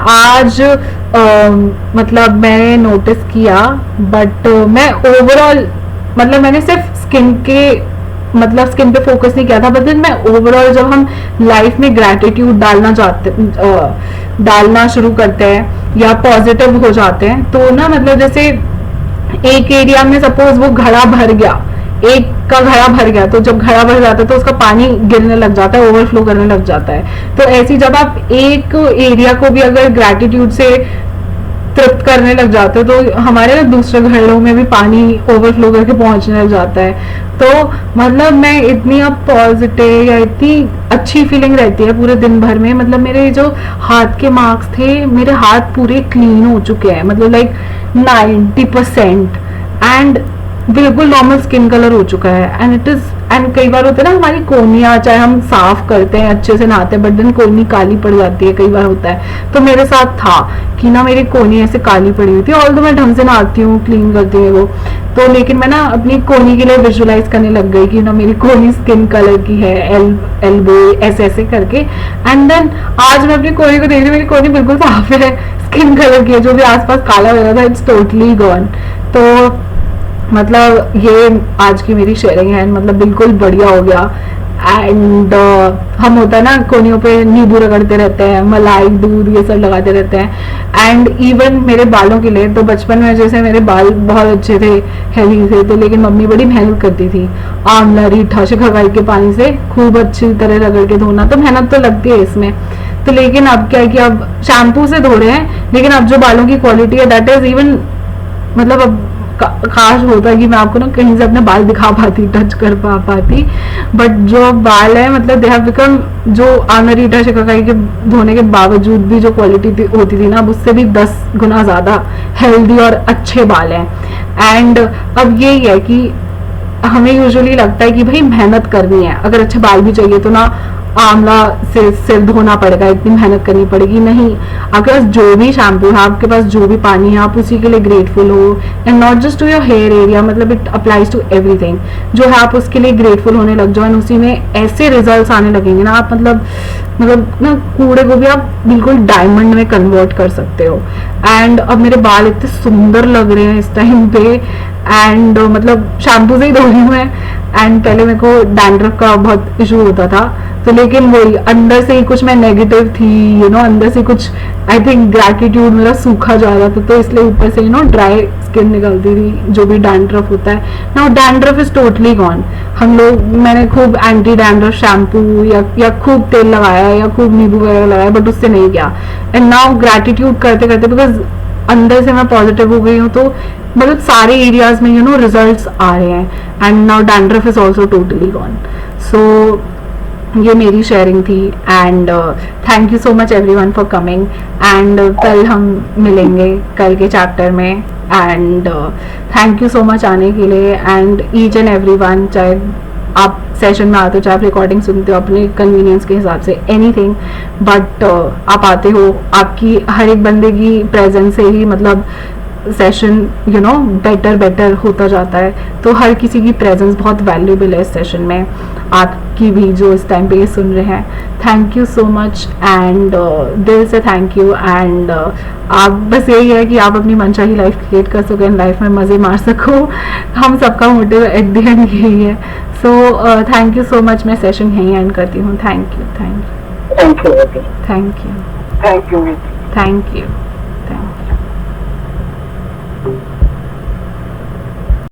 आज मतलब मैंने नोटिस किया, बट मैं ओवरऑल मतलब मैंने सिर्फ स्किन पे फोकस नहीं किया था, बट देन मैं ओवरऑल जब हम लाइफ में ग्रैटिट्यूड डालना शुरू करते हैं या पॉजिटिव हो जाते हैं, तो ना मतलब जैसे एक एरिया में सपोज वो घड़ा भर गया, एक का घड़ा भर गया, तो जब घड़ा भर जाता है तो उसका पानी गिरने लग जाता है, ओवरफ्लो करने लग जाता है। तो ऐसी जब आप एक एरिया को भी अगर ग्रैटिट्यूड से तृप्त करने लग जाते हो, तो हमारे दूसरे घरों में भी पानी ओवरफ्लो करके पहुंचने लग जाता है। तो मतलब मैं इतनी अब पॉजिटिव या इतनी अच्छी फीलिंग रहती है पूरे दिन भर में। मतलब मेरे जो हाथ के मार्क्स थे, मेरे हाथ पूरे क्लीन हो चुके हैं, मतलब लाइक 90%, एंड बिल्कुल नॉर्मल स्किन कलर हो चुका है। एंड इट इज एंड कई बार होता है ना हमारी कोहनियाँ, चाहे हम साफ करते हैं अच्छे से नहाते हैं, बट देन कोहनी काली पड़ जाती है, कई बार होता है। तो मेरे साथ था कि ना मेरी कोहनी ऐसे काली पड़ी हुई थी, ऑल्दो मैं ढंग से नहाती हूँ, क्लीन करती हूँ वो तो, लेकिन मैं ना अपनी कोहनी के लिए विजुअलाइज करने लग गई कि ना मेरी कोहनी स्किन कलर की है, एल्बो ऐसे ऐसे करके। एंड देन आज मैं अपनी कोहनी को देख रही हूँ, मेरी कोहनी बिल्कुल साफ है, स्किन कलर की है, जो भी आसपास काला हो रहा था इट्स टोटली गॉन। तो मतलब ये आज की मेरी शेयरिंग है, मतलब बिल्कुल बढ़िया हो गया। एंड हम होता है ना कोहनियों पे नींबू रगड़ते रहते हैं, मलाई दूध ये सब लगाते रहते हैं। एंड इवन मेरे बालों के लिए तो बचपन में जैसे मेरे बाल बहुत अच्छे थे, हेवी थे, तो लेकिन मम्मी बड़ी मेहनत करती थी, आंवला रीठा शिकाकाई के पानी से खूब अच्छी तरह रगड़ के धोना, तो मेहनत तो लगती है इसमें। तो लेकिन अब क्या है कि अब शैम्पू से धो रहे हैं, लेकिन अब जो बालों की क्वालिटी है दैट इज इवन, मतलब अब काश होता कि मैं आपको ना कहीं से अपने बाल दिखा पाती, टच कर पाती, बट जो बाल है मतलब दे हैव बिकम, जो आमरीटा शिकाकाई के धोने के बावजूद भी जो क्वालिटी होती थी ना, अब उससे भी 10 गुना ज्यादा हेल्दी और अच्छे बाल हैं। एंड अब यही है कि हमें यूजुअली लगता है कि भाई मेहनत करनी है, अगर अच्छे बाल भी चाहिए तो ना आंवला से सिर धोना पड़ेगा, इतनी मेहनत करनी पड़ेगी, नहीं। आपके पास जो भी शैम्पू है, आपके पास जो भी पानी है, आप उसी के लिए ग्रेटफुल हो। And not just to your hair area, मतलब इट अप्लाइज टू एवरीथिंग, जो है आप उसके लिए ग्रेटफुल होने लग जाओ, एंड उसी में ऐसे रिजल्ट्स आने लगेंगे ना, आप मतलब ना कूड़े को भी आप बिल्कुल डायमंड में कन्वर्ट कर सकते हो। एंड अब मेरे बाल इतने सुंदर लग रहे हैं इस टाइम पे, एंड मतलब शैम्पू से ही धो रही हूँ मैं। एंड पहले मेरे को डैंड्रफ का बहुत इशू होता था, तो लेकिन वही अंदर से ही कुछ मैं नेगेटिव थी, अंदर से कुछ आई थिंक ग्रैटिट्यूड मेरा सूखा जा रहा था, तो इसलिए ऊपर से ड्राई स्किन निकलती थी, जो भी डैंड्रफ होता है ना, डैंड्रफ इज टोटली गॉन। मैंने खूब एंटी डैंड्रफ शैम्पू या खूब तेल लगाया या खूब नींबू वगैरह लगाया, बट उससे नहीं गया। एंड नाउ ग्रैटिट्यूड करते करते, बिकॉज अंदर से मैं पॉजिटिव हो गई हूँ, तो मतलब सारे एरियाज में रिजल्ट्स आ रहे हैं। And now dandruff is also totally gone. So ये मेरी शेयरिंग थी, and thank you so much everyone for coming. And कल हम मिलेंगे कल के चैप्टर में, and thank you so much आने के लिए। एंड ईच एंड एवरीवन, चाहे आप सेशन में आते हो, चाहे आप रिकॉर्डिंग सुनते हो, अपने कन्वीनियंस के हिसाब से एनीथिंग, बट आप आते हो, आपकी हर एक बंदे की प्रेजेंस से ही मतलब सेशन बेटर होता जाता है। तो हर किसी की प्रेजेंस बहुत वैल्यूएबल है इस सेशन में, आपकी भी जो इस टाइम पे ये सुन रहे हैं। Thank you so much, and दिल से थैंक यू। एंड आप बस यही है कि आप अपनी मनचाही लाइफ क्रिएट कर सको, एंड लाइफ में मज़े मार सको। हम सबका मोटिव एट द एंड यही है। So thank you so much. मैं सेशन यहीं एंड करती हूँ। Thank you, thank you, thank you, thank you, thank you, thank you.